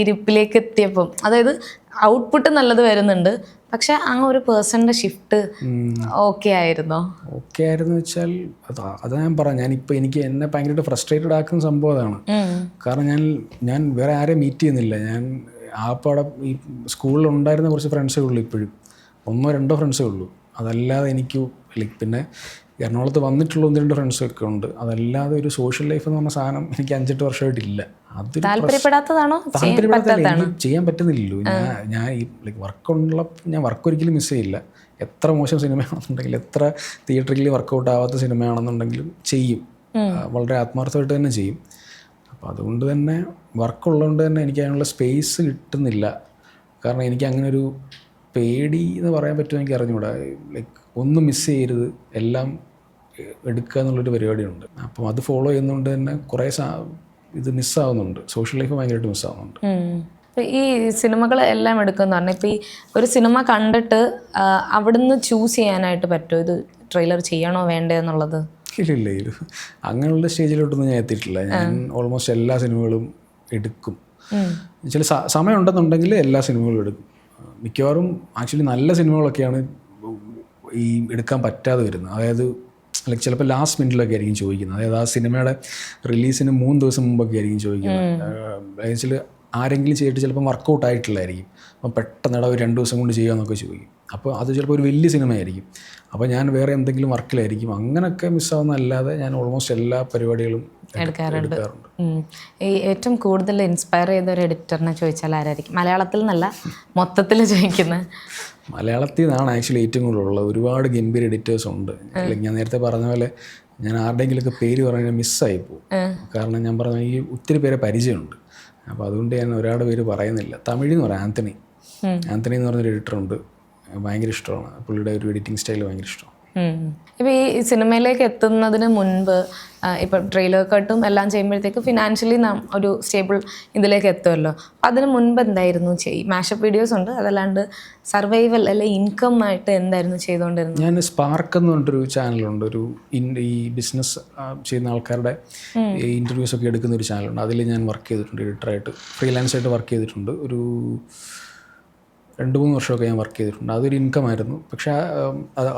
ഇരിപ്പിലേക്ക് എത്തിയപ്പം, അതായത് ഔട്ട്പുട്ട് നല്ലത് വരുന്നുണ്ട്, പക്ഷെ ആ ഒരു പേഴ്സണിൻ്റെ ഷിഫ്റ്റ് ഓക്കെ ആയിരുന്നോ? ഓക്കെ ആയിരുന്നു വെച്ചാൽ അത് ഞാൻ പറയാം. എനിക്ക് എന്നെ ഭയങ്കരമായിട്ട് ഫ്രസ്ട്രേറ്റഡ് ആക്കുന്ന സംഭവം അതാണ്. കാരണം ഞാൻ വേറെ ആരെയും മീറ്റ് ചെയ്യുന്നില്ല. ഞാൻ ആപ്പാടെ ഈ സ്കൂളിൽ ഉണ്ടായിരുന്ന കുറച്ച് ഫ്രണ്ട്സേ ഉള്ളൂ, ഇപ്പോഴും 1-2 ഫ്രണ്ട്സേ ഉള്ളൂ. അതല്ലാതെ എനിക്ക് പിന്നെ എറണാകുളത്ത് വന്നിട്ടുള്ള 1-2 ഫ്രണ്ട്സൊക്കെ ഉണ്ട്. അതല്ലാതെ ഒരു സോഷ്യൽ ലൈഫ് എന്ന് പറഞ്ഞ സാധനം എനിക്ക് 5-8 വർഷമായിട്ടില്ല. അത് താല്പര്യപ്പെടാത്തതാണോ? എനിക്ക് ചെയ്യാൻ പറ്റുന്നില്ലല്ലോ. ഞാൻ ഈ ഞാൻ വർക്ക് ഒരിക്കലും മിസ് ചെയ്യില്ല. എത്ര മോശം സിനിമയാണെന്നുണ്ടെങ്കിലും, എത്ര തിയേറ്ററിൽ വർക്കൗട്ട് ആവാത്ത സിനിമയാണെന്നുണ്ടെങ്കിലും ചെയ്യും. വളരെ ആത്മാർത്ഥമായിട്ട് തന്നെ ചെയ്യും. അപ്പോൾ അതുകൊണ്ട് തന്നെ വർക്കുള്ളതുകൊണ്ട് തന്നെ എനിക്ക് അതിനുള്ള സ്പേസ് കിട്ടുന്നില്ല. കാരണം എനിക്ക് അങ്ങനെ ഒരു പേടി എന്ന് പറയാൻ പറ്റുമോ എനിക്ക് അറിഞ്ഞുകൂടാ. ഒന്നും മിസ് ചെയ്യരുത്, എല്ലാം എടുക്കുക എന്നുള്ളൊരു പരിപാടിയുണ്ട്. അപ്പം അത് ഫോളോ ചെയ്യുന്നതുകൊണ്ട് തന്നെ കുറേ ഇത് മിസ്സാവുന്നുണ്ട്. സോഷ്യൽ ലൈഫ് ഭയങ്കരമായിട്ട് മിസ്സാവുന്നുണ്ട്. ഈ സിനിമകൾ എല്ലാം എടുക്കുമെന്ന് പറഞ്ഞാൽ ഇപ്പോൾ ഈ ഒരു സിനിമ കണ്ടിട്ട് അവിടുന്ന് ചൂസ് ചെയ്യാനായിട്ട് പറ്റുമോ ഇത് ട്രെയിലർ ചെയ്യണോ വേണ്ടേ എന്നുള്ളത്? ഇല്ല, അങ്ങനെയുള്ള സ്റ്റേജിലോട്ടൊന്നും ഞാൻ എത്തിയിട്ടില്ല. ഞാൻ ഓൾമോസ്റ്റ് എല്ലാ സിനിമകളും എടുക്കും. ചില സമയം ഉണ്ടെന്നുണ്ടെങ്കിൽ എല്ലാ സിനിമകളും എടുക്കും. മിക്കവാറും ആക്ച്വലി നല്ല സിനിമകളൊക്കെയാണ് ഈ എടുക്കാൻ പറ്റാതെ വരുന്നത്. അതായത് ചിലപ്പോൾ ലാസ്റ്റ് മിനിറ്റിലൊക്കെ ആയിരിക്കും ചോദിക്കുന്നത്. അതായത് ആ സിനിമയുടെ റിലീസിന് 3 ദിവസം മുമ്പൊക്കെ ആയിരിക്കും ചോദിക്കുന്നത്. വെച്ചാൽ ആരെങ്കിലും ചെയ്തിട്ട് ചിലപ്പോൾ വർക്കൗട്ട് ആയിട്ടില്ലായിരിക്കും. അപ്പം പെട്ടെന്ന് ഒരു 2 ദിവസം കൊണ്ട് ചെയ്യാമെന്നൊക്കെ ചോദിക്കും. അപ്പോൾ അത് ചിലപ്പോൾ ഒരു വലിയ സിനിമയായിരിക്കും. അപ്പോൾ ഞാൻ വേറെ എന്തെങ്കിലും വർക്കിലായിരിക്കും. അങ്ങനെയൊക്കെ മിസ്സാവുന്നതല്ലാതെ ഞാൻ ഓൾമോസ്റ്റ് എല്ലാ പരിപാടികളും എടുക്കാറുണ്ട്. ഈ ഏറ്റവും കൂടുതൽ ഇൻസ്പയർ ചെയ്ത ഒരു എഡിറ്ററിനെ ചോദിച്ചാൽ ആരായിരിക്കും? മലയാളത്തിൽ നിന്നല്ല, മൊത്തത്തിൽ ചോദിക്കുന്നത്. മലയാളത്തിൽ നിന്നാണ് ആക്ച്വലി ഏറ്റവും കൂടുതലുള്ളത്. ഒരുപാട് ഗംഭീര എഡിറ്റേഴ്സ് ഉണ്ട്. അല്ലെങ്കിൽ ഞാൻ നേരത്തെ പറഞ്ഞ പോലെ ഞാൻ ആരുടെയെങ്കിലുമൊക്കെ പേര് പറഞ്ഞാൽ മിസ്സായി പോകും. കാരണം ഞാൻ പറഞ്ഞ ഈ ഒത്തിരി പേരെ പരിചയമുണ്ട്. അപ്പോൾ അതുകൊണ്ട് ഞാൻ ഒരാളുടെ പേര് പറയുന്നില്ല. തമിഴിൽ നിന്ന് പറയാം, ആന്റണി എന്ന് പറഞ്ഞൊരു എഡിറ്ററുണ്ട്. ഭയങ്കര ഇഷ്ടമാണ് പുള്ളിയുടെ ഒരു എഡിറ്റിംഗ് സ്റ്റൈൽ, ഭയങ്കര ഇഷ്ടമാണ്. ഇപ്പോൾ ഈ സിനിമയിലേക്ക് എത്തുന്നതിന് മുൻപ് ഇപ്പം ട്രെയിലർ കട്ടും എല്ലാം ചെയ്യുമ്പോഴത്തേക്ക് ഫിനാൻഷ്യലി ഒരു സ്റ്റേബിൾ ഇതിലേക്ക് എത്തുമല്ലോ. അപ്പം അതിന് മുൻപ് എന്തായിരുന്നു മാഷപ്പ് വീഡിയോസ് ഉണ്ട്, അതല്ലാണ്ട് സർവൈവൽ അല്ലെ ഇൻകം ആയിട്ട് എന്തായിരുന്നു ചെയ്തുകൊണ്ടിരുന്നത്? ഞാൻ സ്പാർക്ക് എന്ന് പറഞ്ഞിട്ടൊരു ചാനലുണ്ട്, ഒരു ഈ ബിസിനസ് ചെയ്യുന്ന ആൾക്കാരുടെ ഇൻ്റർവ്യൂസ് ഒക്കെ എടുക്കുന്ന ഒരു ചാനലുണ്ട്. അതിൽ ഞാൻ വർക്ക് ചെയ്തിട്ടുണ്ട്, എഡിറ്ററായിട്ട് ഫ്രീലാൻസായിട്ട് വർക്ക് ചെയ്തിട്ടുണ്ട്. ഒരു 2-3 വർഷമൊക്കെ ഞാൻ വർക്ക് ചെയ്തിട്ടുണ്ട്. അതൊരു ഇൻകം ആയിരുന്നു. പക്ഷേ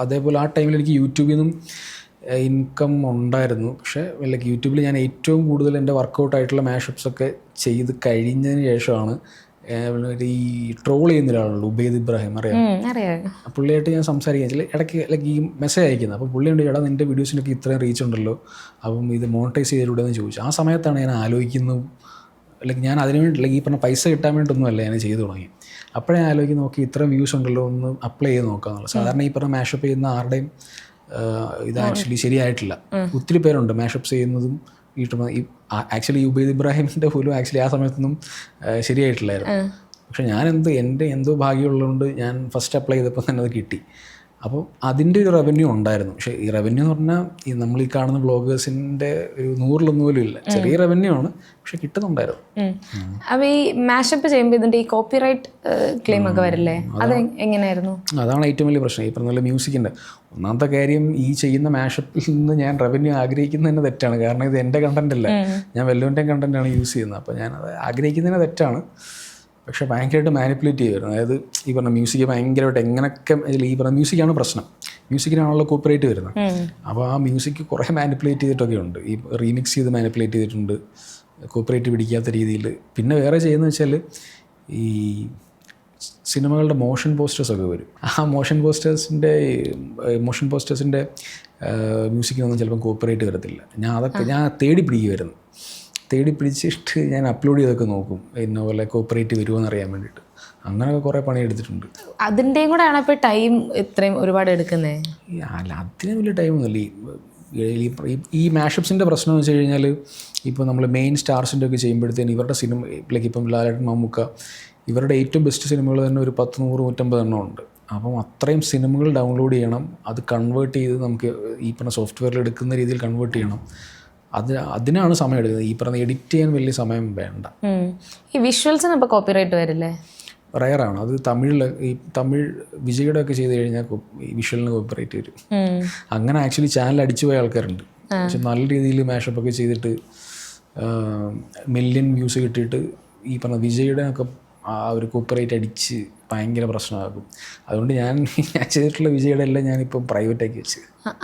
അതേപോലെ ആ ടൈമിൽ എനിക്ക് യൂട്യൂബിൽ നിന്നും ഇൻകം ഉണ്ടായിരുന്നു. പക്ഷേ ലൈക്ക് യൂട്യൂബിൽ ഞാൻ ഏറ്റവും കൂടുതൽ എൻ്റെ വർക്കൗട്ട് ആയിട്ടുള്ള മാഷപ്സൊക്കെ ചെയ്ത് കഴിഞ്ഞതിന് ശേഷമാണ് ഈ ട്രോൾ ചെയ്യുന്ന ഒരാളുണ്ട്, ഉബൈദ് ഇബ്രാഹിം, അറിയാം? പുള്ളിയായിട്ട് ഞാൻ സംസാരിക്കാൻ വെച്ചാൽ ഇടയ്ക്ക് ലൈക്ക് ഈ മെസ്സേജ് അയക്കുന്നത്. അപ്പോൾ പുള്ളിയുണ്ട്, എടാ നിൻ്റെ വീഡിയോസിനൊക്കെ ഇത്രയും റീച്ച് ഉണ്ടല്ലോ, അപ്പം ഇത് മോണിറ്റൈസ് ചെയ്തിലൂടെയെന്ന് ചോദിച്ചു. ആ സമയത്താണ് ഞാൻ ആലോചിക്കുന്നത്, ലൈക്ക് ഞാൻ അതിന് വേണ്ടി ലൈക്ക് ഈ പറഞ്ഞ പൈസ കിട്ടാൻ വേണ്ടിയിട്ടൊന്നുമല്ല ഞാൻ ചെയ്തു തുടങ്ങി. അപ്പോഴേ ആലോചിച്ച് നോക്കി ഇത്രയും വ്യൂസ് ഉണ്ടല്ലോ, ഒന്ന് അപ്ലൈ ചെയ്ത് നോക്കാമെന്നുള്ളത്. സാധാരണ ഈ പറഞ്ഞ മാഷപ്പ് ചെയ്യുന്ന ആരുടെയും ഇത് ആക്ച്വലി ശരിയായിട്ടില്ല. ഒത്തിരി പേരുണ്ട് മാഷപ്സ് ചെയ്യുന്നതും ഈ ആക്ച്വലി ഉബൈദ് ഇബ്രാഹിമിൻ്റെ പോലും ആക്ച്വലി ആ സമയത്തൊന്നും ശരിയായിട്ടില്ലായിരുന്നു. പക്ഷെ ഞാൻ എൻ്റെ എന്തോ ഭാഗ്യമുള്ളതുകൊണ്ട് ഞാൻ ഫസ്റ്റ് അപ്ലൈ ചെയ്തപ്പോൾ തന്നെ അത് കിട്ടി. അപ്പോൾ അതിൻ്റെ ഒരു റവന്യൂ ഉണ്ടായിരുന്നു. പക്ഷേ ഈ റവന്യൂ എന്ന് പറഞ്ഞാൽ ഈ നമ്മൾ ഈ കാണുന്ന വ്ളോഗേഴ്സിൻ്റെ ഒരു 100-1 പോലും ഇല്ല. ചെറിയ റവന്യൂ ആണ്, പക്ഷെ കിട്ടുന്നുണ്ടായിരുന്നു. അപ്പോൾ ഈ മാഷപ്പ് ചെയ്യുമ്പോൾ ഇതിൻ്റെ ഈ കോപ്പിറൈറ്റ് ക്ലെയിം ഒക്കെ വരില്ലേ, അത് എങ്ങനെയായിരുന്നു? അതാണ് ഏറ്റവും വലിയ പ്രശ്നം. ഈ പറഞ്ഞ മ്യൂസിക്കിൻ്റെ ഒന്നാമത്തെ കാര്യം, ഈ ചെയ്യുന്ന മാഷപ്പിൽ നിന്ന് ഞാൻ റവന്യൂ ആഗ്രഹിക്കുന്നത് തന്നെ തെറ്റാണ്. കാരണം ഇത് എൻ്റെ കണ്ടന്റ് അല്ല, ഞാൻ വല്ലവൻ്റെയും കണ്ടന്റാണ് യൂസ് ചെയ്യുന്നത്. അപ്പോൾ ഞാനത് ആഗ്രഹിക്കുന്നതിന് തെറ്റാണ്. പക്ഷേ ഭയങ്കരമായിട്ട് മാനിപ്പുലേറ്റ് ചെയ്യുമായിരുന്നു. അതായത് ഈ പറഞ്ഞ മ്യൂസിക് ഭയങ്കരമായിട്ട് എങ്ങനെയൊക്കെ ഈ പറഞ്ഞ മ്യൂസിക്കാണ് പ്രശ്നം, മ്യൂസിക്കിനാണല്ലോ കോപ്പിറൈറ്റ് വരുന്നത്. അപ്പോൾ ആ മ്യൂസിക് കുറേ മാനിപ്പുലേറ്റ് ചെയ്തിട്ടൊക്കെ ഉണ്ട്. ഈ റീമിക്സ് ചെയ്ത് മാനിപ്പുലേറ്റ് ചെയ്തിട്ടുണ്ട്, കോപ്പിറൈറ്റ് പിടിക്കാത്ത രീതിയിൽ. പിന്നെ വേറെ ചെയ്യുന്നത് വെച്ചാൽ ഈ സിനിമകളുടെ മോഷൻ പോസ്റ്റേഴ്സൊക്കെ വരും. ആ മോഷൻ പോസ്റ്റേഴ്സിൻ്റെ മ്യൂസിക്കിനൊന്നും ചിലപ്പം കോപ്പിറൈറ്റ് വരത്തില്ല. ഞാൻ തേടി പിടിക്കുമായിരുന്നു. തേടി പിടിച്ചിട്ട് ഞാൻ അപ്ലോഡ് ചെയ്തൊക്കെ നോക്കും, ഇന്ന പോലെ കോപ്പറേറ്റ് വരുമോ എന്നറിയാൻ വേണ്ടിയിട്ട്. അങ്ങനെയൊക്കെ കുറേ പണിയെടുത്തിട്ടുണ്ട്. അതിൻ്റെയും കൂടെ ആണ് ഇപ്പോൾ ടൈം ഇത്രയും ഒരുപാട് എടുക്കുന്നത്? അല്ല, അതിന് വലിയ ടൈമൊന്നുമില്ല. ഈ മാഷപ്സിൻ്റെ പ്രശ്നം എന്ന് വെച്ച് കഴിഞ്ഞാൽ, ഇപ്പോൾ നമ്മൾ മെയിൻ സ്റ്റാർസിൻ്റെ ഒക്കെ ചെയ്യുമ്പോഴത്തേന് ഇവരുടെ സിനിമ ലൈക്ക് ഇപ്പം ലാലേട്ടൻ, മമ്മൂക്ക, ഇവരുടെ ഏറ്റവും ബെസ്റ്റ് സിനിമകൾ തന്നെ ഒരു 10-100-150 എണ്ണം ഉണ്ട്. അപ്പം അത്രയും സിനിമകൾ ഡൗൺലോഡ് ചെയ്യണം, അത് കൺവേർട്ട് ചെയ്ത് നമുക്ക് ഈ പറഞ്ഞ സോഫ്റ്റ്വെയറിൽ എടുക്കുന്ന രീതിയിൽ കൺവേർട്ട് ചെയ്യണം. അതിനാണ് സമയം എടുക്കുന്നത്. ഈ പറഞ്ഞ എഡിറ്റ് ചെയ്യാൻ വലിയ സമയം വേണ്ട. ഈ വിഷ്വൽസിന് ഇപ്പോൾ കോപ്പിറൈറ്റ് വരില്ലേ? റയറാണ് അത്. തമിഴ് വിജയുടെ ഒക്കെ ചെയ്ത് കഴിഞ്ഞാൽ ഈ വിഷ്വലിന് കോപ്പിറൈറ്റ് വരും. അങ്ങനെ ആക്ച്വലി ചാനൽ അടിച്ചു പോയ ആൾക്കാരുണ്ട്. പക്ഷെ നല്ല രീതിയിൽ മാഷപ്പ് ഒക്കെ ചെയ്തിട്ട് മില്യൺ വ്യൂസ് കിട്ടിയിട്ട് ഈ പറഞ്ഞ വിജയുടെ ഒക്കെ ആ ഒരു കോപ്പിറൈറ്റ് അടിച്ച് ഭയങ്കര പ്രശ്നമാകും. അതുകൊണ്ട് ഞാൻ ചെയ്തിട്ടുള്ള വിജയുടെ എല്ലാം ഞാനിപ്പം പ്രൈവറ്റാക്കി വെച്ച്.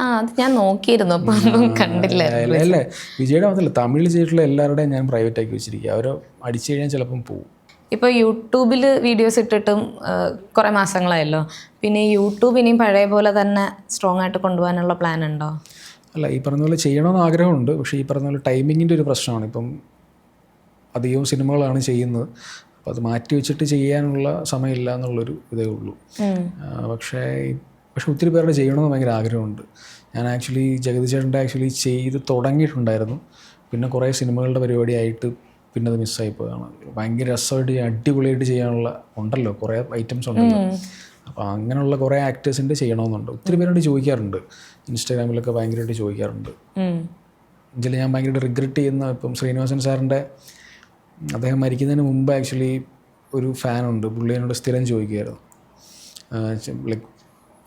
അത് ഞാൻ നോക്കിയിരുന്നു, അപ്പോൾ ഒന്നും കണ്ടില്ല. അല്ലേ, വിജയുടെ മാത്രമല്ല, തമിഴിൽ ചെയ്തിട്ടുള്ള എല്ലാവരുടെയും ഞാൻ പ്രൈവറ്റാക്കി വെച്ചിരിക്കുക. അവർ അടിച്ചു കഴിഞ്ഞാൽ ചിലപ്പം പോവും. ഇപ്പോൾ യൂട്യൂബിൽ വീഡിയോസ് ഇട്ടിട്ടും കുറേ മാസങ്ങളായല്ലോ. പിന്നെ യൂട്യൂബ് ഇനിയും പഴയ പോലെ തന്നെ സ്ട്രോങ് ആയിട്ട് കൊണ്ടുപോകാനുള്ള പ്ലാൻ ഉണ്ടോ? അല്ല, ഈ പറഞ്ഞ പോലെ ചെയ്യണമെന്ന് ആഗ്രഹമുണ്ട്. പക്ഷേ ഈ പറഞ്ഞ പോലെ ടൈമിങ്ങിൻ്റെ ഒരു പ്രശ്നമാണ്. ഇപ്പം അധികവും സിനിമകളാണ് ചെയ്യുന്നത്. അപ്പോൾ അത് മാറ്റി വെച്ചിട്ട് ചെയ്യാനുള്ള സമയമില്ല എന്നുള്ളൊരു ഇതേ ഉള്ളൂ. പക്ഷേ ഒത്തിരി പേരുടെ ചെയ്യണമെന്ന് ഭയങ്കര ആഗ്രഹമുണ്ട്. ഞാൻ ആക്ച്വലി ജഗതി ചേട്ടൻ്റെ ആക്ച്വലി ചെയ്ത് തുടങ്ങിയിട്ടുണ്ടായിരുന്നു. പിന്നെ കുറേ സിനിമകളുടെ പരിപാടിയായിട്ട് പിന്നെ അത് മിസ്സായി പോയതാണ്. ഭയങ്കര രസമായിട്ട് അടിപൊളിയായിട്ട് ചെയ്യാനുള്ള ഉണ്ടല്ലോ, കുറേ ഐറ്റംസ് ഉണ്ടല്ലോ. അപ്പോൾ അങ്ങനെയുള്ള കുറേ ആക്ടേഴ്സിൻ്റെ ചെയ്യണമെന്നുണ്ട്. ഒത്തിരി പേരോട് ചോദിക്കാറുണ്ട്, ഇൻസ്റ്റാഗ്രാമിലൊക്കെ ഭയങ്കരമായിട്ട് ചോദിക്കാറുണ്ട്. എന്നുവെച്ചാൽ ഞാൻ ഭയങ്കരമായിട്ട് റിഗ്രറ്റ് ചെയ്യുന്ന, ഇപ്പം ശ്രീനിവാസൻ സാറിൻ്റെ അദ്ദേഹം മരിക്കുന്നതിന് മുമ്പ് ആക്ച്വലി ഒരു ഫാനുണ്ട്, പുള്ളി എന്നോട് സ്ഥിരം ചോദിക്കുമായിരുന്നു. ലൈക്ക്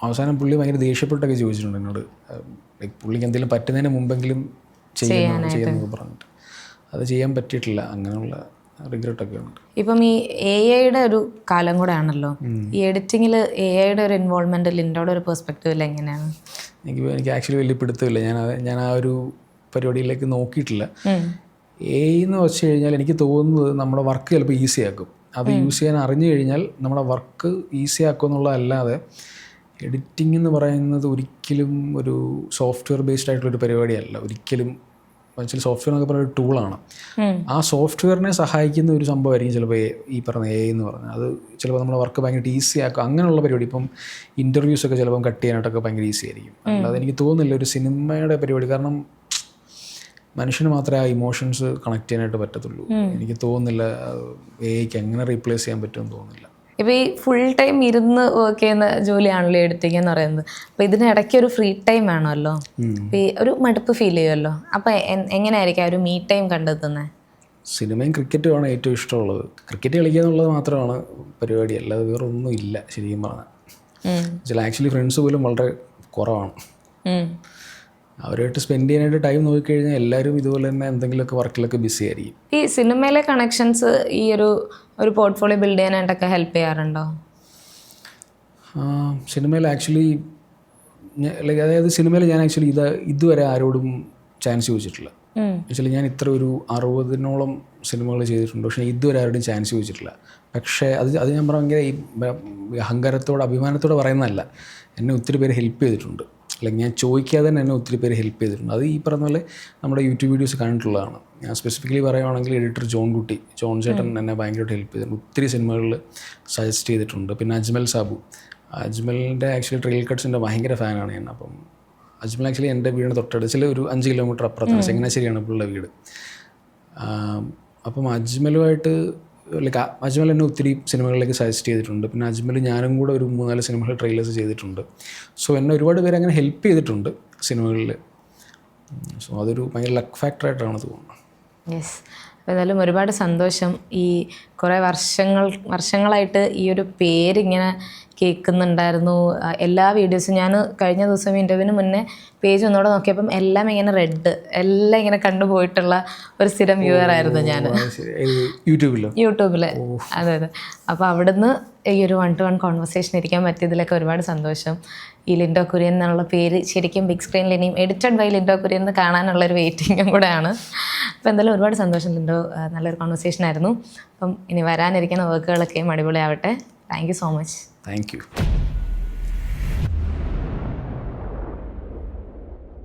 അവസാനം പുള്ളി ഭയങ്കര ദേഷ്യപ്പെട്ടൊക്കെ ചോദിച്ചിട്ടുണ്ട് എന്നോട്, ലൈക്ക് പുള്ളിക്ക് എന്തെങ്കിലും പറ്റുന്നതിന് മുമ്പെങ്കിലും ചെയ്യുന്നൊക്കെ പറഞ്ഞിട്ട്. അത് ചെയ്യാൻ പറ്റിയിട്ടില്ല. അങ്ങനെയുള്ള റിഗ്രറ്റൊക്കെ ഉണ്ട്. ഇപ്പം ഈ AI-യുടെ ഒരു കാലം കൂടെ ആണല്ലോ. ഈ എഡിറ്റിങ്ങിൽ AI-യുടെ ഒരു ഇൻവോൾവ്മെൻറ്റ് ലിൻഡോയുടെ ഒരു പെർസ്പെക്റ്റീവിൽ എങ്ങനെയാണ്? എനിക്ക് ആക്ച്വലി വലിയ പിടുത്തമില്ല. ഞാൻ ആ ഒരു പരിപാടിയിലേക്ക് നോക്കിയിട്ടില്ല. എന്ന് വെച്ച് കഴിഞ്ഞാൽ എനിക്ക് തോന്നുന്നത് നമ്മുടെ വർക്ക് ചിലപ്പോൾ ഈസി ആക്കും. അത് യൂസ് ചെയ്യാൻ അറിഞ്ഞു കഴിഞ്ഞാൽ നമ്മുടെ വർക്ക് ഈസി ആക്കും എന്നുള്ളതല്ലാതെ എഡിറ്റിംഗ് എന്ന് പറയുന്നത് ഒരിക്കലും ഒരു സോഫ്റ്റ്വെയർ ബേസ്ഡ് ആയിട്ടുള്ളൊരു പരിപാടിയല്ല. ഒരിക്കലും വെച്ചാൽ സോഫ്റ്റ്വെയർ എന്നൊക്കെ പറയുന്ന ഒരു ടൂളാണ്. ആ സോഫ്റ്റ്വെയറിനെ സഹായിക്കുന്ന ഒരു സംഭവമായിരിക്കും ചിലപ്പോൾ ഈ പറഞ്ഞ എന്ന് പറഞ്ഞാൽ. അത് ചിലപ്പോൾ നമ്മുടെ വർക്ക് ഭയങ്കര ഈസി ആക്കും. അങ്ങനെയുള്ള പരിപാടി ഇപ്പം ഇൻ്റർവ്യൂസൊക്കെ ചിലപ്പം കട്ട് ചെയ്യാനായിട്ടൊക്കെ ഭയങ്കര ഈസി ആയിരിക്കും. അല്ലാതെ എനിക്ക് തോന്നുന്നില്ല ഒരു സിനിമയുടെ പരിപാടി. കാരണം മനുഷ്യന് മാത്രമേ ആ ഇമോഷൻസ് കണക്ട് ചെയ്യാനായിട്ട് പറ്റത്തുള്ളൂ. എനിക്ക് തോന്നുന്നില്ല എഐക്ക് എങ്ങനെ റീപ്ലേസ് ചെയ്യാൻ പറ്റുമെന്ന് തോന്നുന്നില്ല. ഇപ്പോൾ ഈ ഫുൾ ടൈം ഇരുന്ന് വർക്ക് ചെയ്യുന്ന ജോലിയാണല്ലോ എഡിറ്റിംഗ് എന്ന് പറയുന്നത്. അപ്പോൾ ഇതിനിടയ്ക്ക് ഒരു ഫ്രീ ടൈം വേണമല്ലോ, അപ്പോൾ ഈ ഒരു മടുപ്പ് ഫീൽ ചെയ്യുമല്ലോ. അപ്പോൾ എങ്ങനെയായിരിക്കും ആ ഒരു മീ ടൈം കണ്ടെത്തുന്നത്? സിനിമയും ക്രിക്കറ്റുമാണ് ഏറ്റവും ഇഷ്ടമുള്ളത്. ക്രിക്കറ്റ് കളിക്കുക എന്നുള്ളത് മാത്രമാണ് പരിപാടി, അല്ലാതെ വേറെ ഒന്നും ഇല്ല ശരിക്കും പറഞ്ഞാൽ. ആക്ച്വലി ഫ്രണ്ട്സ് പോലും വളരെ കുറവാണ്. അവരായിട്ട് സ്പെൻഡ് ചെയ്യാനായിട്ട് ടൈം നോക്കിക്കഴിഞ്ഞാൽ എല്ലാവരും ഇതുപോലെ തന്നെ എന്തെങ്കിലുമൊക്കെ വർക്കിലൊക്കെ ബിസി ആയിരിക്കും. ഈ സിനിമയിലെ കണക്ഷൻസ് ഈ ഒരു പോർട്ട്ഫോളിയോ ബിൽഡ് ചെയ്യാനായിട്ടൊക്കെ ഹെൽപ്പ് ചെയ്യാറുണ്ടോ? സിനിമയിൽ ആക്ച്വലി അതായത് സിനിമയിൽ ഞാൻ ആക്ച്വലി ഇതുവരെ ആരോടും ചാൻസ് ചോദിച്ചിട്ടില്ല. ആക്ച്വലി ഞാൻ ഇത്ര ഒരു 60-ഓളം സിനിമകൾ ചെയ്തിട്ടുണ്ട്. പക്ഷേ ഇതുവരെ ആരോടും ചാൻസ് ചോദിച്ചിട്ടില്ല. പക്ഷേ അത് ഞാൻ ഭയങ്കര ഈ അഹങ്കാരത്തോടെ അഭിമാനത്തോടെ പറയുന്നതല്ല. എന്നെ ഒത്തിരി പേര് ഹെൽപ്പ് ചെയ്തിട്ടുണ്ട്. അല്ലെങ്കിൽ ഞാൻ ചോദിക്കാതെ തന്നെ എന്നെ ഒത്തിരി പേര് ഹെൽപ്പ് ചെയ്തിട്ടുണ്ട്. അത് ഈ പറഞ്ഞ പോലെ നമ്മുടെ യൂട്യൂബ് വീഡിയോസ് കണ്ടിട്ടുള്ളതാണ്. ഞാൻ സ്പെസിഫിക്കലി പറയുകയാണെങ്കിൽ എഡിറ്റർ ജോൺ ചേട്ടൻ എന്നെ ഭയങ്കരമായിട്ട് ഹെൽപ്പ് ചെയ്തിട്ടുണ്ട്. ഒത്തിരി സിനിമകളിൽ സജസ്റ്റ് ചെയ്തിട്ടുണ്ട്. പിന്നെ അജ്മൽ സാബു, അജ്മലിൻ്റെ ആക്ച്വലി ട്രെയിൽ കട്ട്സിൻ്റെ ഭയങ്കര ഫാനാണ് ഞാൻ. അപ്പം അജ്മൽ ആക്ച്വലി എൻ്റെ വീടിന് തൊട്ടടുത്ത് ഒരു 5 കിലോമീറ്റർ അപ്പുറത്താണ്, ചങ്ങനാശ്ശേരിയാണ് പുള്ളിയുടെ വീട്. അപ്പം അജ്മലുമായിട്ട് അജ്മൽ എന്നെ ഒത്തിരി സിനിമകളിലേക്ക് സജസ്റ്റ് ചെയ്തിട്ടുണ്ട്. പിന്നെ അജ്മൽ ഞാനും കൂടെ ഒരു 3-4 സിനിമകൾ ട്രെയിലേഴ്സ് ചെയ്തിട്ടുണ്ട്. സോ എന്നെ ഒരുപാട് പേര് അങ്ങനെ ഹെൽപ്പ് ചെയ്തിട്ടുണ്ട് സിനിമകളിൽ. സോ അതൊരു ഭയങ്കര ലക്ക് ഫാക്ടറായിട്ടാണ് തോന്നുന്നത്. യെസ്, ഏതായാലും ഒരുപാട് സന്തോഷം. ഈ കുറേ വർഷങ്ങളായിട്ട് ഈ ഒരു പേരിങ്ങനെ കേൾക്കുന്നുണ്ടായിരുന്നു. എല്ലാ വീഡിയോസും ഞാൻ കഴിഞ്ഞ ദിവസം ഇൻ്റർവ്യൂവിന് മുന്നേ പേജ് ഒന്നുകൂടെ നോക്കിയപ്പം എല്ലാം ഇങ്ങനെ എല്ലാം ഇങ്ങനെ കണ്ടുപോയിട്ടുള്ള ഒരു സ്ഥിരം വ്യൂവർ ആയിരുന്നു ഞാൻ യൂട്യൂബിൽ. അതെ. അപ്പോൾ അവിടുന്ന് ഈ ഒരു 1-to-1 കോൺവെർസേഷൻ ഇരിക്കാൻ പറ്റിയതിലൊക്കെ ഒരുപാട് സന്തോഷം. ഈ ലിൻഡോ കുര്യൻ എന്നുള്ള പേര് ശരിക്കും ബിഗ് സ്ക്രീനിൽ ഇനിയും എഡിറ്റഡ് ബൈ ലിൻഡോ കുര്യൻ എന്ന് കാണാനുള്ളൊരു വെയിറ്റിങ്ങും കൂടെയാണ്. അപ്പോൾ എന്തായാലും ഒരുപാട് സന്തോഷം ലിൻഡോ, നല്ലൊരു കോൺവെർസേഷൻ ആയിരുന്നു. അപ്പം ഇനി വരാനിരിക്കുന്ന വർക്കുകളൊക്കെയും അടിപൊളിയാവട്ടെ. Thank you so much. Thank U.